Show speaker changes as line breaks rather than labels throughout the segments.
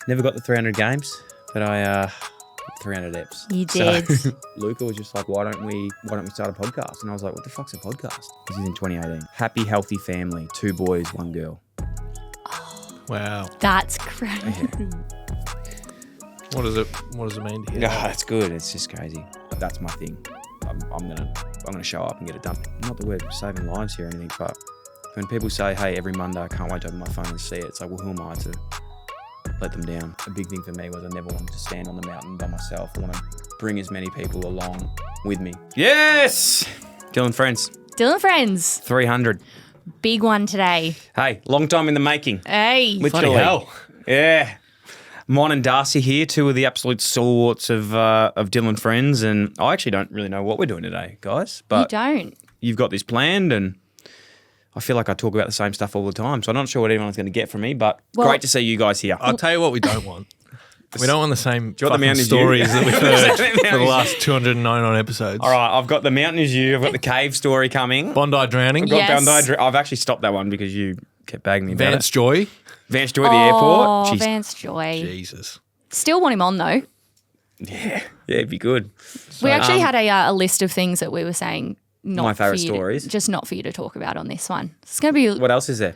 Never got the 300 games, but I 300 eps.
You did.
So, Luca was just like, why don't we start a podcast? And I was like, what the fuck's a podcast? This is in 2018. Happy, healthy family. 2 boys, 1 girl.
Wow.
That's crazy.
Yeah.
What does it mean to hear?
Oh, that's good. It's just crazy. But that's my thing. I'm gonna show up and get it done. Not that we're saving lives here or anything, but when people say, hey, every Monday I can't wait to open my phone and see it, it's like, well, who am I to let them down? A big thing for me was I never wanted to stand on the mountain by myself. I want to bring as many people along with me. Yes! Dyl Friends.
Dyl Friends.
300.
Big one today.
Hey, long time in the making.
Hey.
Literally.
Bloody hell.
Yeah. Mon and Darcy here, 2 of the absolute stalwarts of Dyl Friends, and I actually don't really know what we're doing today, guys. But
You don't.
you've got this planned, and I feel like I talk about the same stuff all the time, so I'm not sure what anyone's going to get from me, but great to see you guys here.
I'll tell you what we don't want. We don't want the same
you want the
fucking
Mountain
stories
Dew?
that we've heard for the last 299 episodes.
All right, I've got the Mountain is You, I've got the cave story coming.
Bondi drowning.
I've got
Yes.
Bondi I've actually stopped that one because you kept bagging me about
Vance
it.
Joy.
Vance Joy, the airport.
Oh,
Jeez.
Vance Joy.
Jesus.
Still want him on though.
Yeah, it'd be good.
We actually had a list of things that we were saying not
My favourite
for you to-
stories.
just not for you to talk about on this one. It's going to be,
What else is there?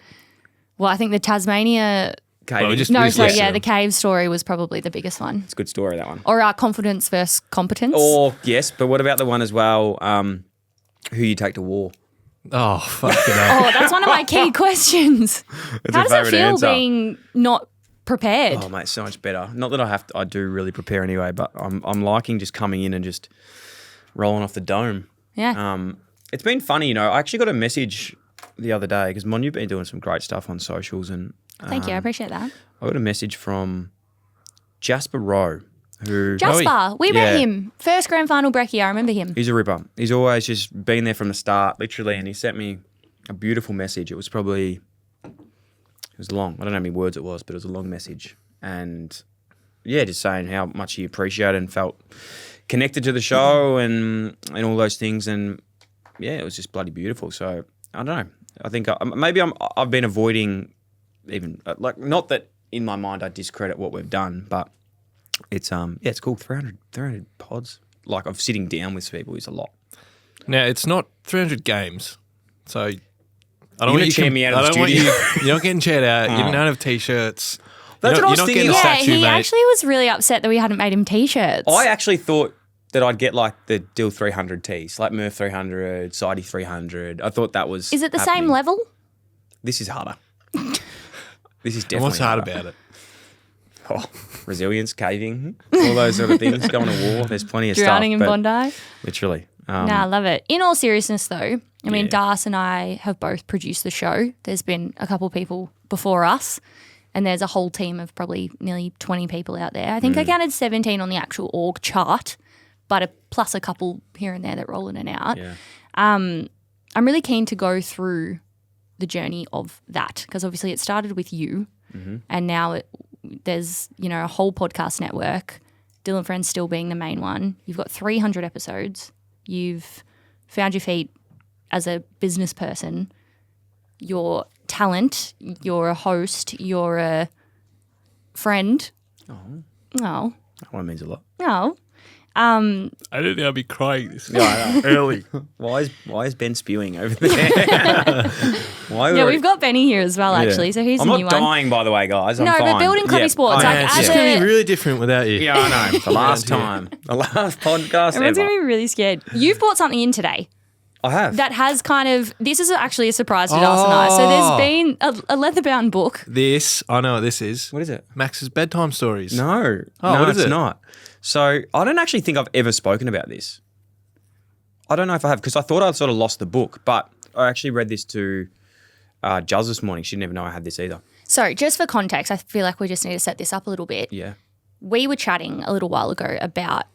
well, I think the Tasmania,
Caving.
Well, we just-
no,
Please
sorry,
listen.
yeah, the cave story was probably the biggest one.
It's a good story, that one.
Or our confidence versus competence.
Or, yes, but what about the one as well, who you take to war?
Oh, fucking hell.
Oh, that's one of my key questions.
It's
How
a
does it
favourite
feel
answer.
being not prepared?
Oh, mate, so much better. Not that I do really prepare anyway, but I'm liking just coming in and just rolling off the dome.
Yeah.
It's been funny, you know. I actually got a message the other day because, Mon, you've been doing some great stuff on socials, and
Thank you. I appreciate that.
I got a message from Jasper Rowe, who
Jasper, we met
Yeah.
him. First grand final brekkie, I remember him.
he's a ripper. He's always just been there from the start, literally, and he sent me a beautiful message. It was long. I don't know how many words it was, but it was a long message. And yeah, just saying how much he appreciated and felt connected to the show and all those things. And yeah, it was just bloody beautiful. So I don't know. I think I've been avoiding even like, not that in my mind I discredit what we've done, but it's it's cool. 300 pods. Like, of sitting down with people is a lot.
Now, it's not 300 games. So I
You're
don't
gonna chair me out of the
I don't want
studio?
you're not getting chaired out. You
Oh.
don't have T-shirts.
That's
you're
what I was
not
thinking.
getting a
Yeah,
statue,
he
mate.
actually was really upset that we hadn't made him t-shirts.
I actually thought that I'd get like the Dyl 300 tees, like Murph 300, Sidey 300. I thought that was.
Is it the
happening.
same level?
This is harder. This is definitely.
And what's hard
harder.
about it?
Oh, resilience, caving, all those sort of things. Going to war. There's plenty of
Drowning
stuff.
in
but
Bondi?
Literally.
Nah, I love it. In all seriousness, though, I mean,
Yeah.
Darce and I have both produced the show. There's been a couple people before us, and there's a whole team of probably nearly 20 people out there. I think I counted 17 on the actual org chart, but plus a couple here and there that roll in and out.
Yeah.
I'm really keen to go through the journey of that, because obviously it started with you, and now there's, you know, a whole podcast network. Dyl Friends still being the main one. You've got 300 episodes. You've found your feet as a business person. Your talent. You're a host. You're a friend. Oh.
That one means a lot.
No.
I didn't think I'd be crying this
Early. Why is Ben spewing over there? Why?
Yeah, we've got Benny here as well, actually. So he's
I'm
a
not
new one.
dying, by the way, guys. I'm
No,
fine.
but building clubby sports,
I
like,
am.
as
It's
a-
going to be really different without you.
Yeah, I know. The last
Around
time. The last podcast
Everyone's
ever.
going to be really scared. You've brought something in today
I have.
that has kind of, this is actually a surprise to Darce and I. So there's been a leather-bound book.
This, I know what this is.
What is it?
Max's bedtime stories.
No.
Oh,
no,
what is
it's
it?
not. So I don't actually think I've ever spoken about this. I don't know if I have, because I thought I'd sort of lost the book, but I actually read this to Juz this morning. She didn't even know I had this either.
So just for context, I feel like we just need to set this up a little bit.
Yeah.
We were chatting a little while ago about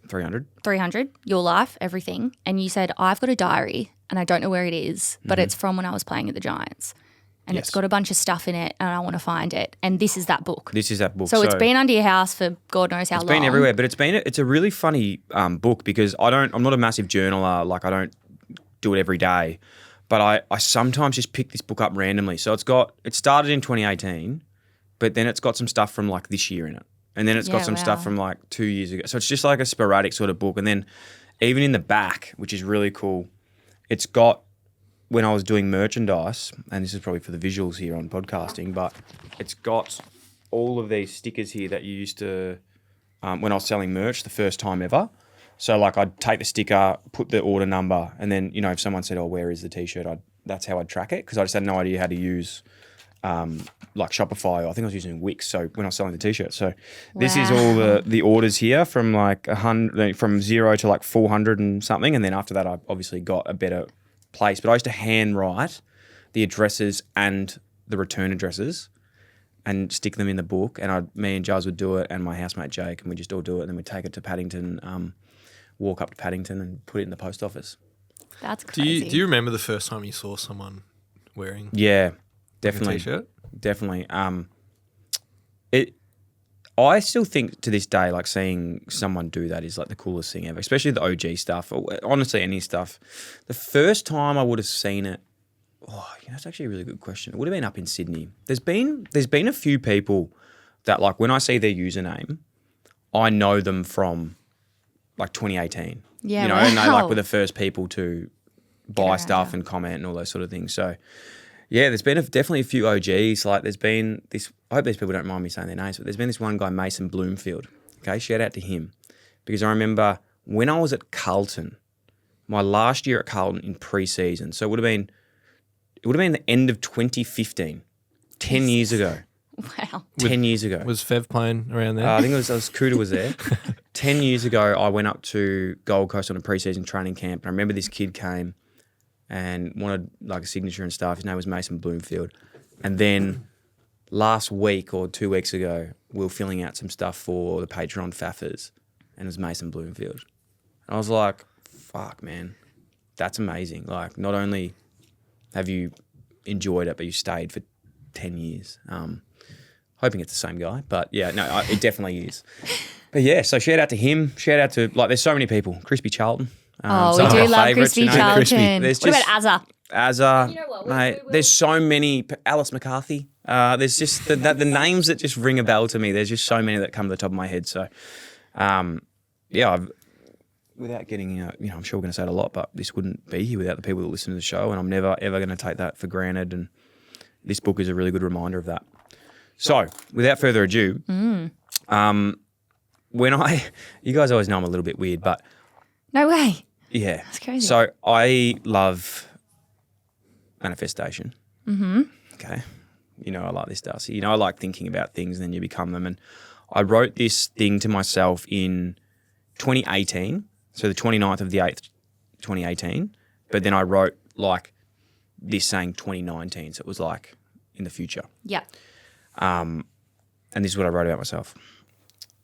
300.
300, your life, everything. And you said, I've got a diary and I don't know where it is, but it's from when I was playing at the Giants. And it's
Yes.
got a bunch of stuff in it and I want to find it. And this is that book.
This is that book.
So it's been under your house for God knows how long.
It's been everywhere, but it's a really funny book because I'm not a massive journaler. Like, I don't do it every day, but I sometimes just pick this book up randomly. So it started in 2018 but then it's got some stuff from like this year in it. And then it's got some stuff from like 2 years ago. So it's just like a sporadic sort of book. And then even in the back, which is really cool, it's got, when I was doing merchandise, and this is probably for the visuals here on podcasting, but it's got all of these stickers here that you used to, when I was selling merch the first time ever. So like I'd take the sticker, put the order number, and then, you know, if someone said, oh, where is the T-shirt, that's how I'd track it, because I just had no idea how to use like Shopify. I think I was using Wix. So when I was selling the T-shirt, so this is all the orders here from like 100, from 0 to like 400 and something, and then after that I obviously got a better place. But I used to hand write the addresses and the return addresses and stick them in the book, and me and Jazz would do it, and my housemate Jake, and we just all do it, and then we'd take it to Paddington, walk up to Paddington and put it in the post office.
That's crazy.
Do you remember the first time you saw someone wearing?
Yeah, definitely.
A T-shirt?
Definitely. I still think to this day, like seeing someone do that is like the coolest thing ever, especially the OG stuff, or honestly any stuff. The first time I would have seen it, that's actually a really good question. It would have been up in Sydney. There's been a few people that, like, when I see their username, I know them from like 2018.
Yeah,
you know, and they like were the first people to buy stuff and comment and all those sort of things. So yeah, there's been definitely a few OGs. Like there's been this, I hope these people don't mind me saying their names, but there's been this one guy, Mason Bloomfield. Okay, shout out to him. Because I remember when I was at Carlton, my last year at Carlton in pre-season, so it would have been the end of 2015, 10 years ago.
Wow.
10 years ago.
Was Fev playing around there?
I think it was Cooter was there. 10 years ago, I went up to Gold Coast on a pre-season training camp, and I remember this kid came and wanted like a signature and stuff. His name was Mason Bloomfield. And then last week or 2 weeks ago, we were filling out some stuff for the Patreon Faffers, and it was Mason Bloomfield. And I was like, fuck, man, that's amazing. Like, not only have you enjoyed it, but you stayed for 10 years. Hoping it's the same guy, but yeah, no, it definitely is. But yeah, so shout out to him. Shout out to, like, there's so many people. Crispy Charlton.
We do love Crispy Charlton.
There's
what about Azza?
Azza.
You know what?
Mate, there's so many. Alice McCarthy. There's just the names that just ring a bell to me. There's just so many that come to the top of my head. So, yeah, without getting, I'm sure we're going to say it a lot, but this wouldn't be here without the people that listen to the show, and I'm never, ever going to take that for granted. And this book is a really good reminder of that. So, without further ado, you guys always know I'm a little bit weird, but...
No way.
Yeah.
That's crazy.
So, I love manifestation. Mm-hmm. Okay. You know I like this, Darcy. You know I like thinking about things and then you become them. And I wrote this thing to myself in 2018, so the 29th of the 8th, 2018, but then I wrote like this saying 2019, so it was like in the future.
Yeah.
And this is what I wrote about myself.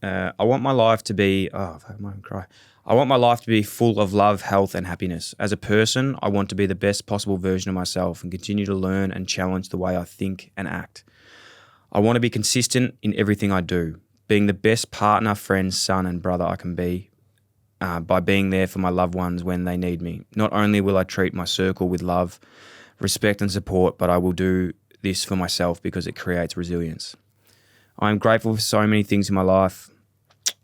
I want my life to be, I might cry. I want my life to be full of love, health, and happiness. As a person, I want to be the best possible version of myself and continue to learn and challenge the way I think and act. I want to be consistent in everything I do, being the best partner, friend, son, and brother I can be by being there for my loved ones when they need me. Not only will I treat my circle with love, respect, and support, but I will do this for myself because it creates resilience. I am grateful for so many things in my life,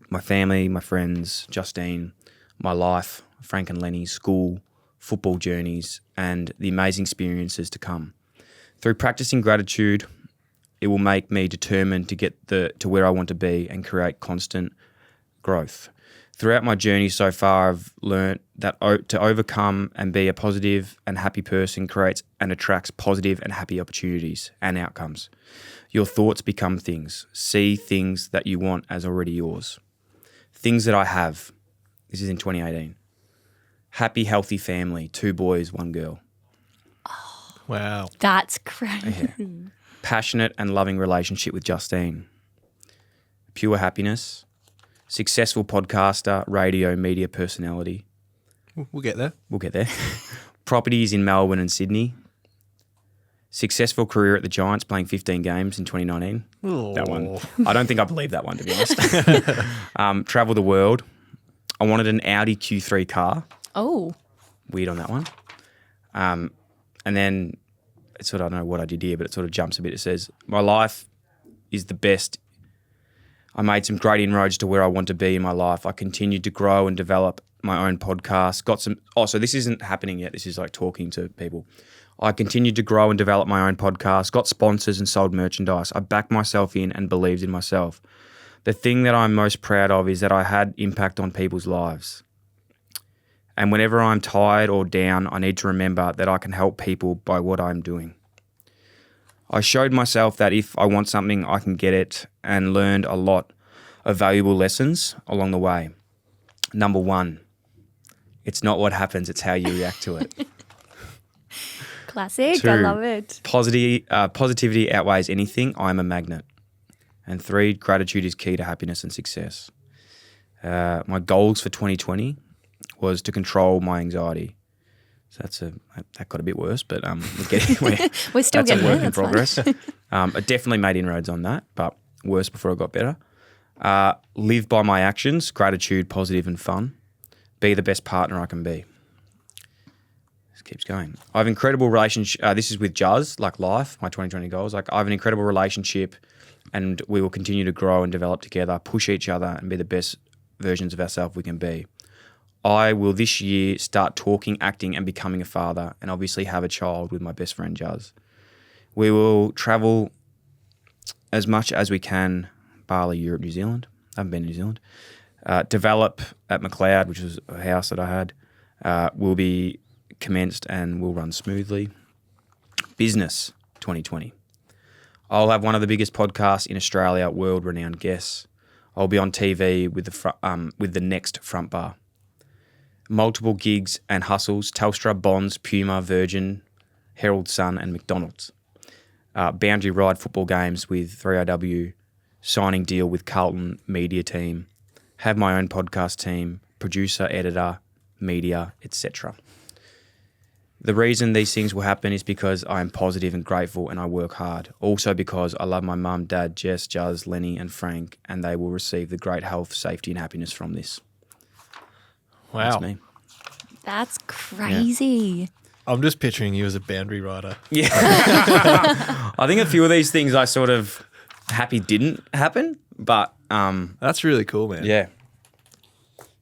my family, my friends, Justine, my life, Frank and Lenny, school, football journeys, and the amazing experiences to come. Through practicing gratitude, it will make me determined to get to where I want to be and create constant growth. Throughout my journey so far, I've learnt that to overcome and be a positive and happy person creates and attracts positive and happy opportunities and outcomes. Your thoughts become things. See things that you want as already yours. Things that I have. This is in 2018. Happy, healthy family. 2 boys, 1 girl.
Oh,
wow.
That's crazy.
Yeah. Passionate and loving relationship with Justine. Pure happiness. Successful podcaster, radio, media personality.
We'll get there.
We'll get there. Properties in Melbourne and Sydney. Successful career at the Giants, playing 15 games in 2019.
Oh.
That one. I don't think I believe that one, to be honest. Travel the world. I wanted an Audi Q3 car.
Oh.
Weird on that one. And then, it's sort of, I don't know what I did here, but it sort of jumps a bit. It says, my life is the best. I made some great inroads to where I want to be in my life. I continued to grow and develop my own podcast. So this isn't happening yet. This is like talking to people. I continued to grow and develop my own podcast, got sponsors and sold merchandise. I backed myself in and believed in myself. The thing that I'm most proud of is that I had impact on people's lives. And whenever I'm tired or down, I need to remember that I can help people by what I'm doing. I showed myself that if I want something, I can get it, and learned a lot of valuable lessons along the way. Number 1, it's not what happens, it's how you react to it.
Classic.
2,
I love it.
positivity outweighs anything. I'm a magnet. And 3, gratitude is key to happiness and success. My goals for 2020 was to control my anxiety. So that got a bit worse, but
We're still
that's
getting
a work
there.
in progress. I definitely made inroads on that, but worse before I got better. Live by my actions, gratitude, positive and fun. Be the best partner I can be. This keeps going. I have an incredible relationship. This is with Juz, like life, my 2020 goals. Like I have an incredible relationship and we will continue to grow and develop together, push each other and be the best versions of ourselves we can be. I will this year start talking, acting and becoming a father and obviously have a child with my best friend Juz. We will travel as much as we can, Bali, Europe, New Zealand. I haven't been to New Zealand. Develop at McLeod, which was a house that I had, will be commenced and will run smoothly. Business 2020. I'll have one of the biggest podcasts in Australia, world-renowned guests. I'll be on TV with the next front bar. Multiple gigs and hustles, Telstra, Bonds, Puma, Virgin, Herald Sun and McDonald's. Boundary ride football games with 3AW, signing deal with Carlton media team, have my own podcast team, producer, editor, media, etc. The reason these things will happen is because I am positive and grateful and I work hard. Also because I love my mum, dad, Jess, Juz, Lenny and Frank, and they will receive the great health, safety and happiness from this.
Wow.
That's me.
That's crazy.
I'm just picturing you as a boundary rider.
Yeah. I think a few of these things I sort of happy didn't happen, but
That's really cool, man.
yeah.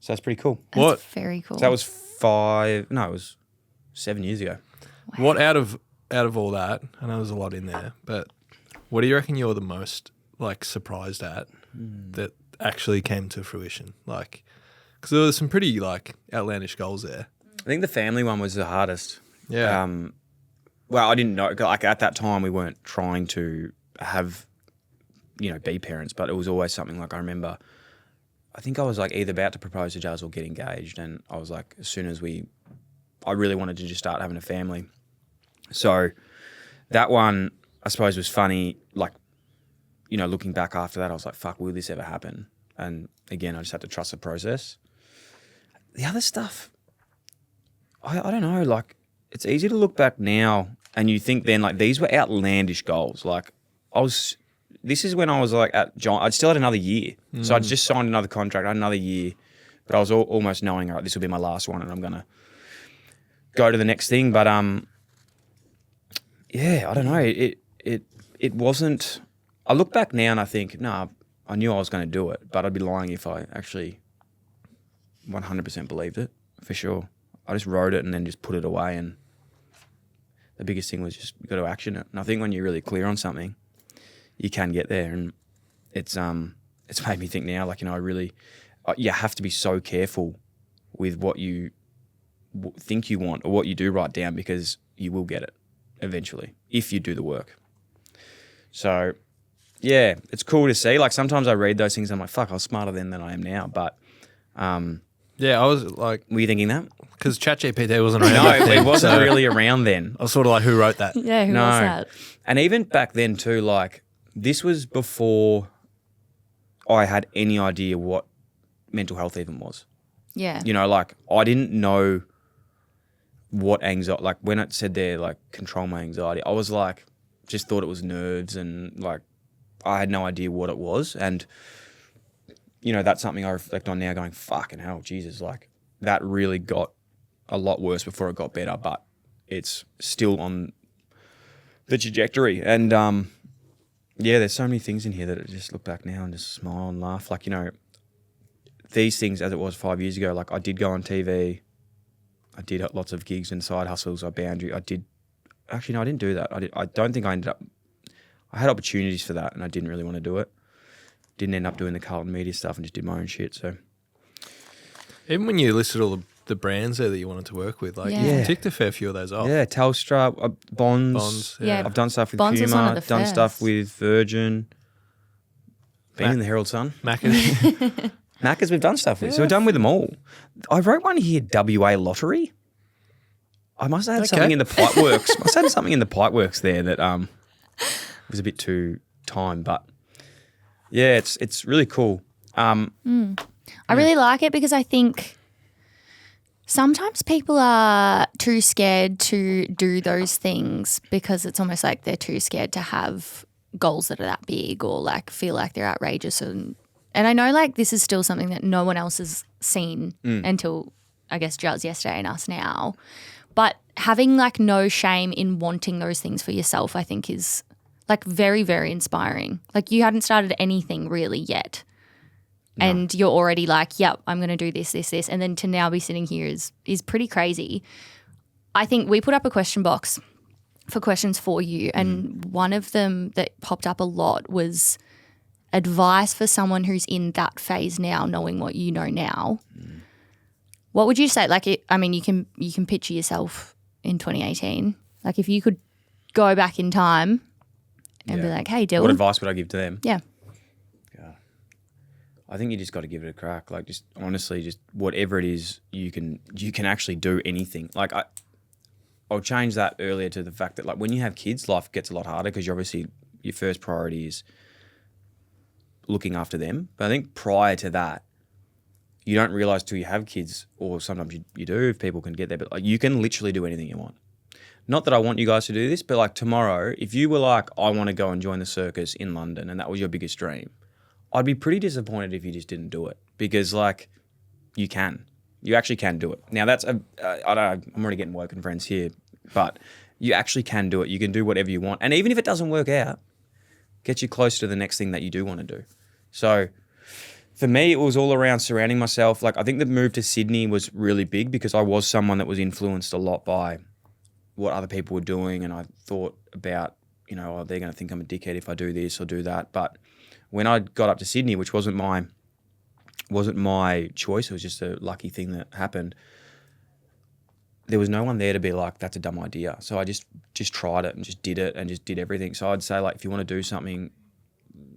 So that's pretty cool.
That's
What?
very cool.
So that was it was 7 years ago.
What out of all that? I know there's a lot in there, but what do you reckon you're the most like surprised at that actually came to fruition? Like, because there was some pretty like outlandish goals there.
I think the family one was the hardest.
Yeah.
Well, I didn't know. Like at that time, we weren't trying to have, be parents, but it was always something like I remember. I think I was like either about to propose to Jazz or get engaged, and I was like, as soon as I really wanted to just start having a family. So that one, I suppose, was funny. Like, looking back after that, I was like, fuck, will this ever happen? And again, I just had to trust the process. The other stuff, I don't know, like, it's easy to look back now and you think then, like, these were outlandish goals. Like, this is when I was, like, at John, I'd still had another year. So I'd just signed another contract, I had another year, but I was almost knowing, all right, this will be my last one and I'm going to go to the next thing. But, yeah, I don't know. It wasn't, I look back now and I think, nah, I knew I was going to do it, but I'd be lying if I actually 100% believed it, for sure. I just wrote it and then just put it away, and the biggest thing was just you got to action it. And I think when you're really clear on something, you can get there. And it's made me think now, like, you have to be so careful with what you think you want or what you do write down, because you will get it eventually if you do the work. So yeah, it's cool to see. Like, sometimes I read those things and I'm like, fuck, I was smarter then than I am now. But
Yeah, I was like,
were you thinking that?
because ChatGPT wasn't around.
No,
back then,
it wasn't
so
really around then.
I was sort of like, who wrote that?
Yeah, who
No.
was that?
And even back then too, like, this was before I had any idea what mental health even was.
Yeah.
Like, I didn't know what anxiety, like, when it said there, like, control my anxiety, I was like, just thought it was nerves, and like, I had no idea what it was. And, that's something I reflect on now, going, fucking hell, Jesus, like, that really got a lot worse before it got better, but it's still on the trajectory. And Yeah, there's so many things in here that I just look back now and just smile and laugh. Like, you know, these things as it was 5 years ago, like I did go on TV. I did lots of gigs and side hustles. I did. Actually, no, I didn't do that. I don't think I ended up. I had opportunities for that and I didn't really want to do it. Didn't end up doing the Carlton media stuff and just did my own shit. So
Even when you listed all the brands there that you wanted to work with, like
Yeah.
you ticked a fair few of those off.
yeah, Telstra, Bonds.
Bonds,
Yeah.
I've done stuff with
Bonds was one
Puma.
of the
Done stuff
first.
with Virgin. Been in the Herald Sun.
Macca's.
Macca's we've done stuff with. So we've done with them all. I wrote one here, WA Lottery. I must have had something in the pipeworks. Must have had something in the pipeworks there that was a bit too time, but yeah, it's really cool.
I really like it because I think sometimes people are too scared to do those things because it's almost like they're too scared to have goals that are that big or like feel like they're outrageous. And I know like this is still something that no one else has seen until I guess Giles yesterday and us now. But having like no shame in wanting those things for yourself, I think is like very, very inspiring. Like you hadn't started anything really yet. No. And you're already like, yep, I'm going to do this. And then to now be sitting here is pretty crazy. I think we put up a question box for questions for you. And one of them that popped up a lot was advice for someone who's in that phase now, knowing what you know now. What would you say? Like, you can picture yourself in 2018. Like if you could go back in time and be like, hey, Dyl.
What advice would I give to them?
Yeah.
I think you just got to give it a crack. Like just honestly, just whatever it is, you can actually do anything. Like I'll change that earlier to the fact that like when you have kids, life gets a lot harder because you're obviously your first priority is looking after them. But I think prior to that, you don't realise till you have kids, or sometimes you do if people can get there. But like you can literally do anything you want. Not that I want you guys to do this, but like tomorrow, if you were like, I want to go and join the circus in London, and that was your biggest dream, I'd be pretty disappointed if you just didn't do it because, like, you actually can do it. Now that's I don't know, I'm already getting woken friends here, but you actually can do it. You can do whatever you want, and even if it doesn't work out, get you closer to the next thing that you do want to do. So, for me, it was all around surrounding myself. Like, I think the move to Sydney was really big because I was someone that was influenced a lot by what other people were doing, and I thought about, you know, oh, they're going to think I'm a dickhead if I do this or do that, but when I got up to Sydney, which wasn't my choice, it was just a lucky thing that happened, there was no one there to be like, that's a dumb idea. So I just tried it and just did it and just did everything. So I'd say, like, if you want to do something,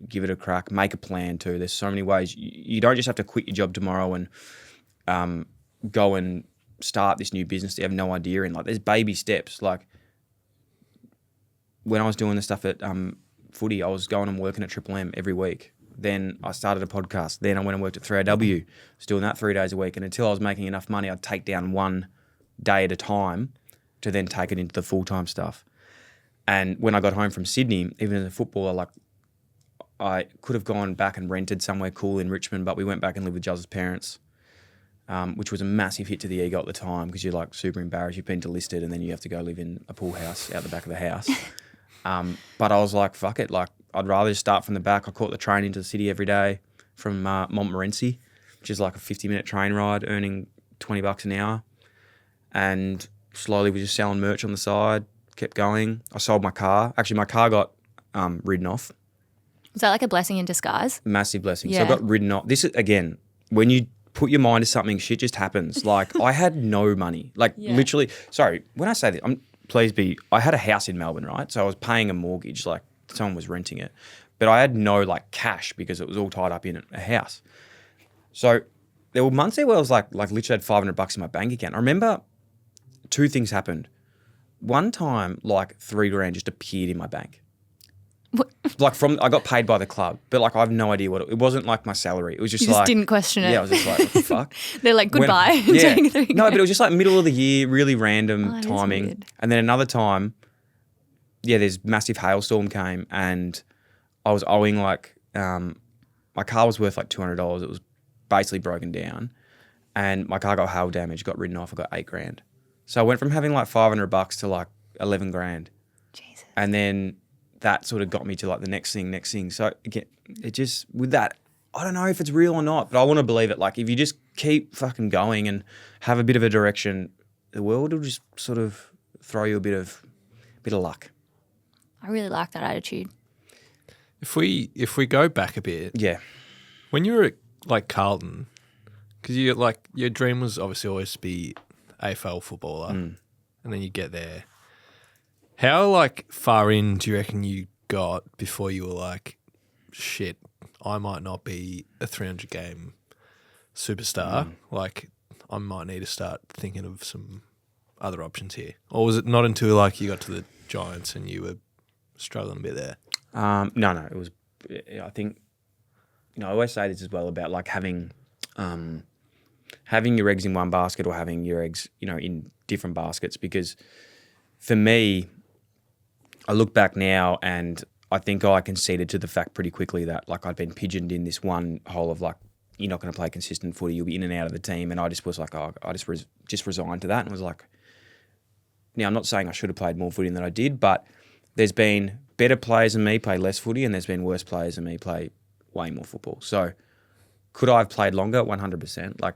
give it a crack, make a plan too. There's so many ways. You don't just have to quit your job tomorrow and go and start this new business that you have no idea in. Like, there's baby steps. Like, when I was doing the stuff at footy, I was going and working at Triple M every week. Then I started a podcast. Then I went and worked at 3AW. I was doing that 3 days a week. And until I was making enough money, I'd take down one day at a time to then take it into the full-time stuff. And when I got home from Sydney, even as a footballer, like, I could have gone back and rented somewhere cool in Richmond, but we went back and lived with Giles' parents, which was a massive hit to the ego at the time because you're like super embarrassed. You've been delisted and then you have to go live in a pool house out the back of the house. But I was like, fuck it. Like, I'd rather just start from the back. I caught the train into the city every day from Montmorency, which is like a 50-minute train ride, earning $20 an hour. And slowly was just selling merch on the side, kept going. I sold my car. Actually, my car got ridden off.
Was that like a blessing in disguise?
Massive blessing.
Yeah.
So I got ridden off. This is, again, when you put your mind to something, shit just happens. Like, I had no money. Like, literally, sorry, when I say this, I had a house in Melbourne, right? So I was paying a mortgage, like someone was renting it. But I had no like cash because it was all tied up in a house. So there were months there where I was like literally had $500 in my bank account. I remember two things happened. One time, like $3,000 just appeared in my bank.
What?
Like I got paid by the club, but like I have no idea what it wasn't like my salary. It was just
You just
like,
didn't question it.
Yeah, I was just like, what the fuck?
They're like, goodbye.
No, but it was just like middle of the year, really random
that is
timing.
weird.
And then another time, there's massive hailstorm came and I was owing like, my car was worth like $200. It was basically broken down and my car got hail damage, got ridden off. I got $8,000. So I went from having like $500 to like $11,000.
Jesus.
And then that sort of got me to like the next thing. So again, it just with that, I don't know if it's real or not, but I want to believe it. Like if you just keep fucking going and have a bit of a direction, the world will just sort of throw you a bit of luck.
I really like that attitude.
If we go back a bit,
Yeah.
when you were at like Carlton, because you like your dream was obviously always to be AFL footballer, and then you get there. How like far in do you reckon you got before you were like, shit, I might not be a 300 game superstar. Like I might need to start thinking of some other options here. Or was it not until like you got to the Giants and you were struggling a bit there?
No, it was. I think, I always say this as well about like having your eggs in one basket or having your eggs, in different baskets. Because for me, I look back now and I think I conceded to the fact pretty quickly that like I'd been pigeoned in this one hole of like, you're not going to play consistent footy, you'll be in and out of the team. And I just was like, I just resigned to that and was like, now I'm not saying I should have played more footy than I did, but there's been better players than me play less footy and there's been worse players than me play way more football. So could I have played longer? 100%. Like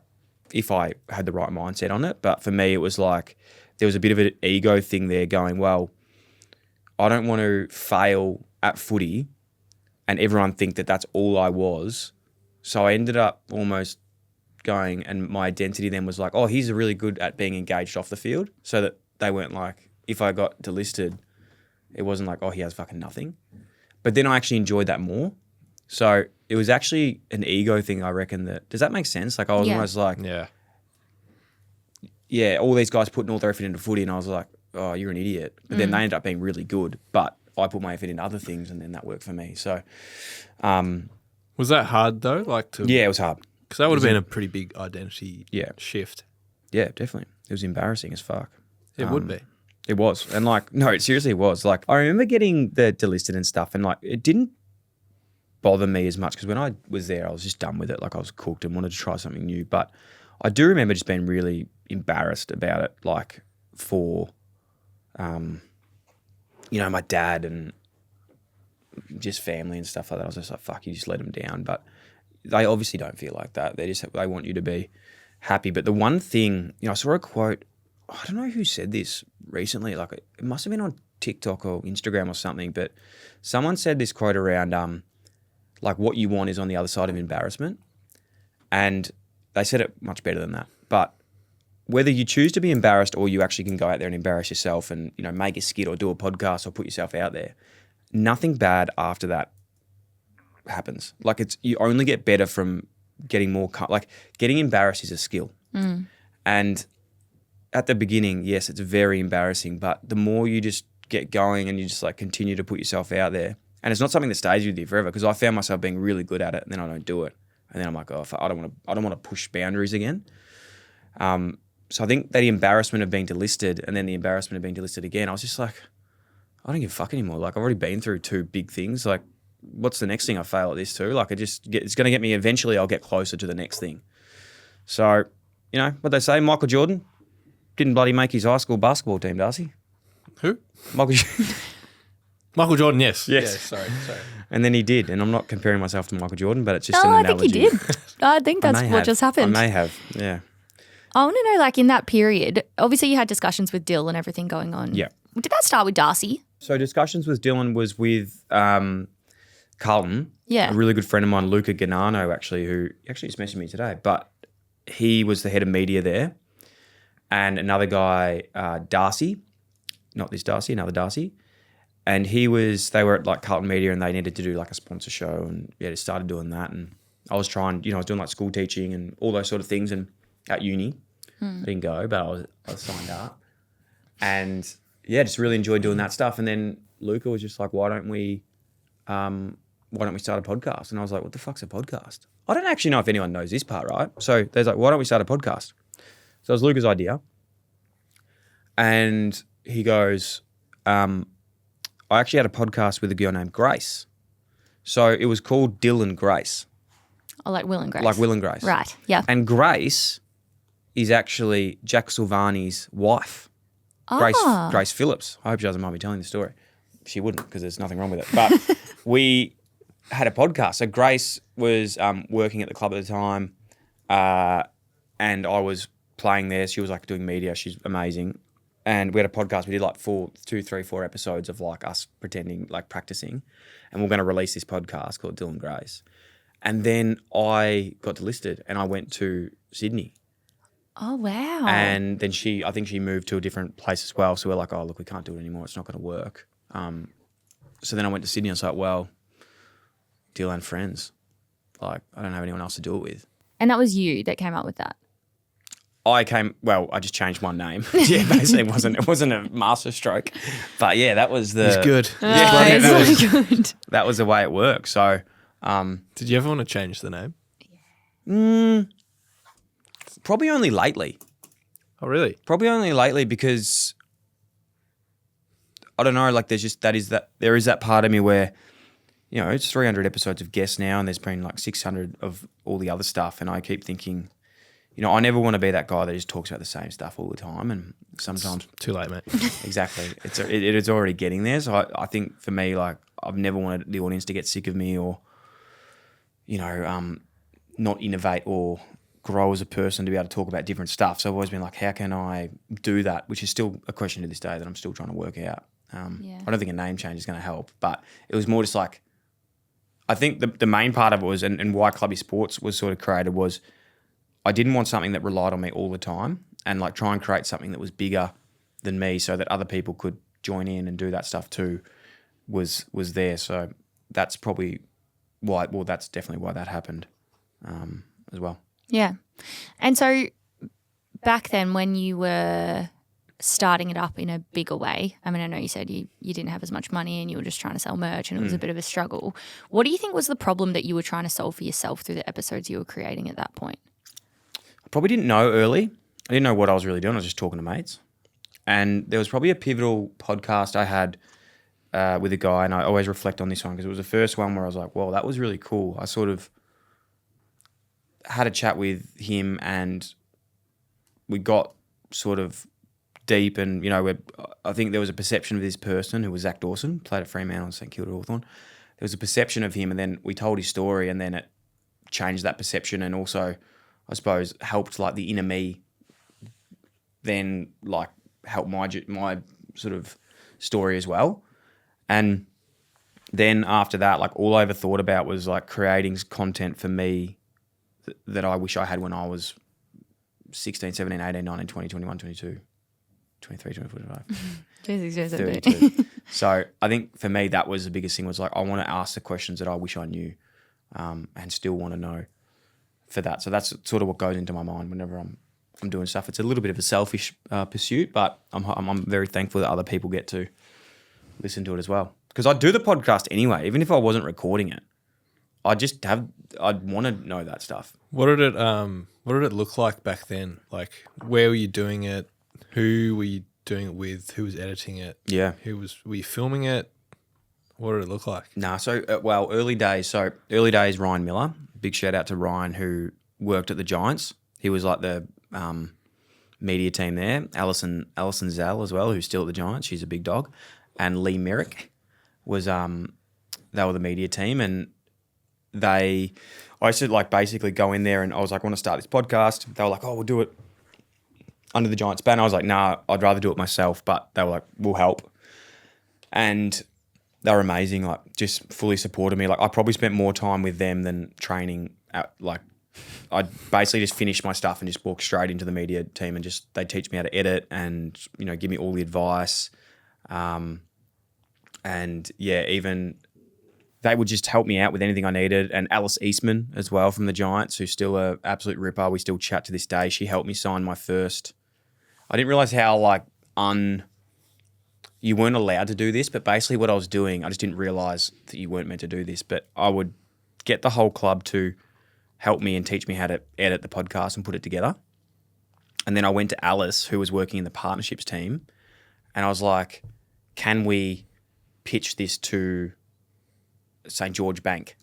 if I had the right mindset on it. But for me, it was like there was a bit of an ego thing there going, well, I don't want to fail at footy and everyone think that that's all I was. So I ended up almost going, and my identity then was like, oh, he's really good at being engaged off the field, so that they weren't like, if I got delisted, it wasn't like, oh, he has fucking nothing. But then I actually enjoyed that more. So it was actually an ego thing, I reckon. Does that make sense? Like I was almost like, yeah, all these guys putting all their effort into footy, and I was like, oh, you're an idiot. But then they ended up being really good, but I put my effort into other things, and then that worked for me. So,
was that hard though?
Yeah, it was hard.
Because that would have been a pretty big identity shift.
Yeah, definitely. It was embarrassing as fuck.
It would be.
It was. And like, no, it seriously was. Like, I remember getting the delisted and stuff, and like, it didn't bother me as much because when I was there, I was just done with it. Like, I was cooked and wanted to try something new. But I do remember just being really embarrassed about it, like, for, my dad and just family and stuff like that. I was just like, fuck, you just let them down. But they obviously don't feel like that. They want you to be happy. But the one thing, I saw a quote, I don't know who said this recently, like it must have been on TikTok or Instagram or something, but someone said this quote around like what you want is on the other side of embarrassment. And they said it much better than that. But whether you choose to be embarrassed or you actually can go out there and embarrass yourself and, make a skit or do a podcast or put yourself out there, nothing bad after that happens. Like you only get better from getting more, like getting embarrassed is a skill. And at the beginning, yes, it's very embarrassing, but the more you just get going and you just like continue to put yourself out there, and it's not something that stays with you forever, because I found myself being really good at it and then I don't do it. And then I'm like, oh, I don't want to push boundaries again. So I think that the embarrassment of being delisted and then the embarrassment of being delisted again, I was just like, I don't give a fuck anymore. Like I've already been through two big things. Like what's the next thing I fail at this too? Like it's going to get me, eventually I'll get closer to the next thing. So, what they say, Michael Jordan didn't bloody make his high school basketball team, Darcy.
Who?
Michael
Jordan, yes.
Yes.
Yeah, sorry.
And then he did. And I'm not comparing myself to Michael Jordan, but it's just an
I
analogy.
think he did. I think that's what just happened.
I may have, yeah.
I want to know, like, in that period, obviously you had discussions with Dyl and everything going on.
Yeah.
Did that start with Darcy?
So discussions with Dylan was with Carlton.
Yeah.
A really good friend of mine, Luca Ganano, actually, who actually just messaged me today. But he was the head of media there. And another guy, Darcy, not this Darcy, another Darcy. And they were at like Carlton Media and they needed to do like a sponsor show, and they started doing that. And I was trying, I was doing like school teaching and all those sort of things, and at uni. I didn't go, but I was signed up. And yeah, just really enjoyed doing that stuff. And then Luca was just like, why don't we start a podcast? And I was like, what the fuck's a podcast? I don't actually know if anyone knows this part, right? So there's like, why don't we start a podcast? So it was Luca's idea. And he goes, I actually had a podcast with a girl named Grace. So it was called Dyl and Grace.
Oh, like Will and Grace.
Like Will and Grace.
Right, yeah.
And Grace is actually Jack Silvani's wife.
Ah.
Grace Phillips. I hope she doesn't mind me telling the story. she wouldn't because there's nothing wrong with it. But we had a podcast. So Grace was working at the club at the time, and I was playing there. She was like doing media. She's amazing. And we had a podcast. We did like 4 episodes of like us pretending, like practicing. And we're going to release this podcast called Dyl and Grace. And then I got delisted and I went to Sydney.
Oh, wow.
And then I think she moved to a different place as well. So we're like, oh, look, we can't do it anymore. It's not going to work. So then I went to Sydney and I was like, well, Dyl and Friends. Like, I don't have anyone else to do it with.
And that was you that came up with that?
I just changed one name. Yeah, basically it wasn't a master stroke. But yeah, that was the...
It's good.
Yeah,
It's so good.
that was the way it worked. So...
Did you ever want to change the name?
Probably only lately.
Oh, really?
Probably only lately because I don't know. Like, there is that part of me where, you know, it's 300 episodes of guests now, and there's been like 600 of all the other stuff, and I keep thinking, you know, I never want to be that guy that just talks about the same stuff all the time, and sometimes
It's too late, mate.
exactly, it is already getting there. So I think for me, like, I've never wanted the audience to get sick of me or, you know, not innovate or grow as a person to be able to talk about different stuff. So I've always been like, how can I do that? Which is still a question to this day that I'm still trying to work out. I don't think a name change is going to help, but it was more just like, I think the main part of it was, and why Clubby Sports was sort of created was, I didn't want something that relied on me all the time, and like try and create something that was bigger than me so that other people could join in and do that stuff too was there. So that's probably why, well, that's definitely why that happened as well.
Yeah. And so back then when you were starting it up in a bigger way, I mean, I know you said you didn't have as much money and you were just trying to sell merch and it was a bit of a struggle. What do you think was the problem that you were trying to solve for yourself through the episodes you were creating at that point?
I probably didn't know early. I didn't know what I was really doing. I was just talking to mates. And there was probably a pivotal podcast I had with a guy, and I always reflect on this one because it was the first one where I was like, well, that was really cool. I sort of had a chat with him and we got sort of deep, and, you know, I think there was a perception of this person who was Zach Dawson, played at Fremantle and St Kilda Hawthorn. There was a perception of him, and then we told his story, and then it changed that perception, and also, I suppose, helped like the inner me then like help my sort of story as well. And then after that, like all I ever thought about was like creating content for me that I wish I had when I was 16, 17, 18, 19, 20, 21, 22, 23, 24, 25, 32. So I think for me, that was the biggest thing, was like, I want to ask the questions that I wish I knew and still want to know for that. So that's sort of what goes into my mind whenever I'm doing stuff. It's a little bit of a selfish pursuit, but I'm very thankful that other people get to listen to it as well. Because I do the podcast anyway, even if I wasn't recording it. I'd want to know that stuff.
What did it look like back then? Like, where were you doing it? Who were you doing it with? Who was editing it?
Yeah.
Were you filming it? What did it look like?
Nah, so early days. So early days, Ryan Miller. Big shout out to Ryan, who worked at the Giants. He was like the media team there. Alison Zell as well, who's still at the Giants. She's a big dog. And Lee Merrick was they were the media team, and I used to like basically go in there and I was like, I want to start this podcast. They were like, oh, we'll do it under the Giants banner. I was like, nah, I'd rather do it myself. But they were like, we'll help. And they were amazing, like just fully supported me. Like I probably spent more time with them than training at, like I'd basically just finish my stuff and just walk straight into the media team, and just they teach me how to edit and, you know, give me all the advice. And yeah, even they would just help me out with anything I needed. And Alice Eastman as well from the Giants, who's still an absolute ripper. We still chat to this day. She helped me sign my first. I didn't realize how like you weren't allowed to do this, but basically what I was doing, I just didn't realize that you weren't meant to do this. But I would get the whole club to help me and teach me how to edit the podcast and put it together. And then I went to Alice, who was working in the partnerships team, and I was like, can we pitch this to St. George Bank,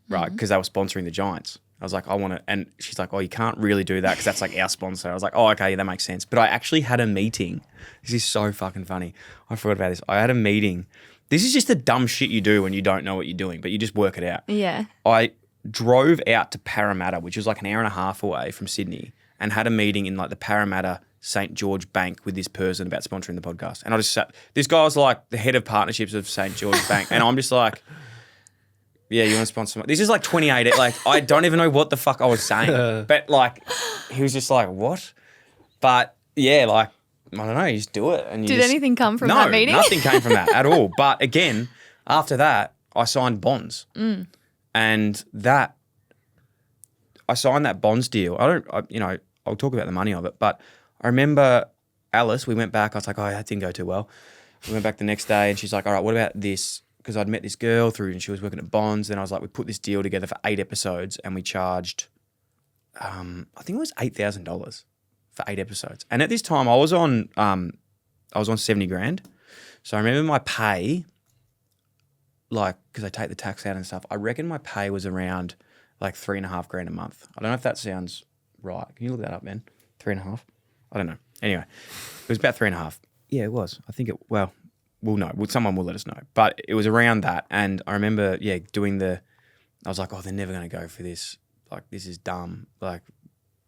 right? Because they were sponsoring the Giants. I was like, I want to, and she's like, oh, you can't really do that because that's like our sponsor. I was like, oh, okay, that makes sense. But I actually had a meeting. This is so fucking funny. I forgot about this. I had a meeting. This is just the dumb shit you do when you don't know what you're doing, but you just work it out.
Yeah.
I drove out to Parramatta, which was like an hour and a half away from Sydney, and had a meeting in like the Parramatta St. George Bank with this person about sponsoring the podcast. And I just sat, this guy was like the head of partnerships of St. George Bank. And I'm just like, yeah, you want to sponsor my... This is like 28. Like, I don't even know what the fuck I was saying. But like, he was just like, what? But yeah, like, I don't know, you just do it. And you
Did anything come from
no,
that meeting?
Nothing came from that at all. But again, after that, I signed bonds. And that, I signed that bonds deal. I'll talk about the money of it, but I remember Alice, we went back, I was like, oh, that didn't go too well. We went back the next day and she's like, all right, what about this? Because I'd met this girl through and she was working at Bonds. And I was like, we put this deal together for 8 episodes and we charged, I think it was $8,000 for 8 episodes. And at this time I was on 70 grand. So I remember my pay, like, because I take the tax out and stuff, I reckon my pay was around like 3.5 grand a month. I don't know if that sounds right. Can you look that up, man? 3.5? I don't know. Anyway, it was about 3.5. Yeah, it was. I think it, well, we'll know. Someone will let us know. But it was around that. And I remember, I was like, oh, they're never going to go for this. Like, this is dumb. Like,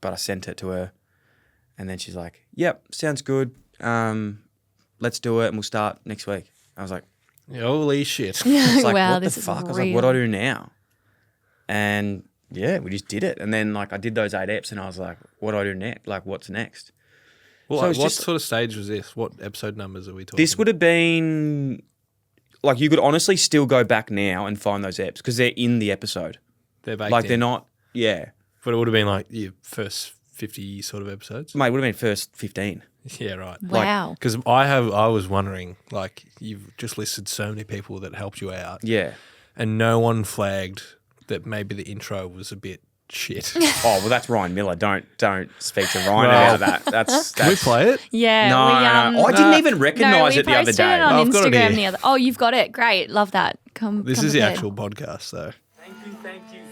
but I sent it to her. And then she's like, yep, sounds good. Let's do it and we'll start next week. I was like,
holy shit.
it's like,
wow,
what the
this is
fuck? I was
real.
like, what do I do now? And yeah, we just did it. And then like I did those 8 eps and I was like, what do I do next? Like, what's next?
Well,
So
like,
it's
what
just-
sort of stage was this? What episode numbers are we talking?
This would have been like you could honestly still go back now and find those eps because they're in the episode.
They're baked
Like
in.
they're not, yeah.
But it would have been like your first 50 sort of episodes.
Mate, it would have been first 15.
Yeah, right.
Wow.
Because I was wondering, like, you've just listed so many people that helped you out,
Yeah.
and no one flagged that maybe the intro was a bit shit.
Oh, well, that's Ryan Miller. Don't speak to Ryan
Right.
about that. That's
Can we play it?
Yeah.
No,
we,
I didn't even recognise
we
it the other
posted
day.
it on
I've got it
Instagram
here.
the other. Oh, you've got it. Great. Love that. Come.
This
come
is the
prepared.
actual podcast, though.
Thank you.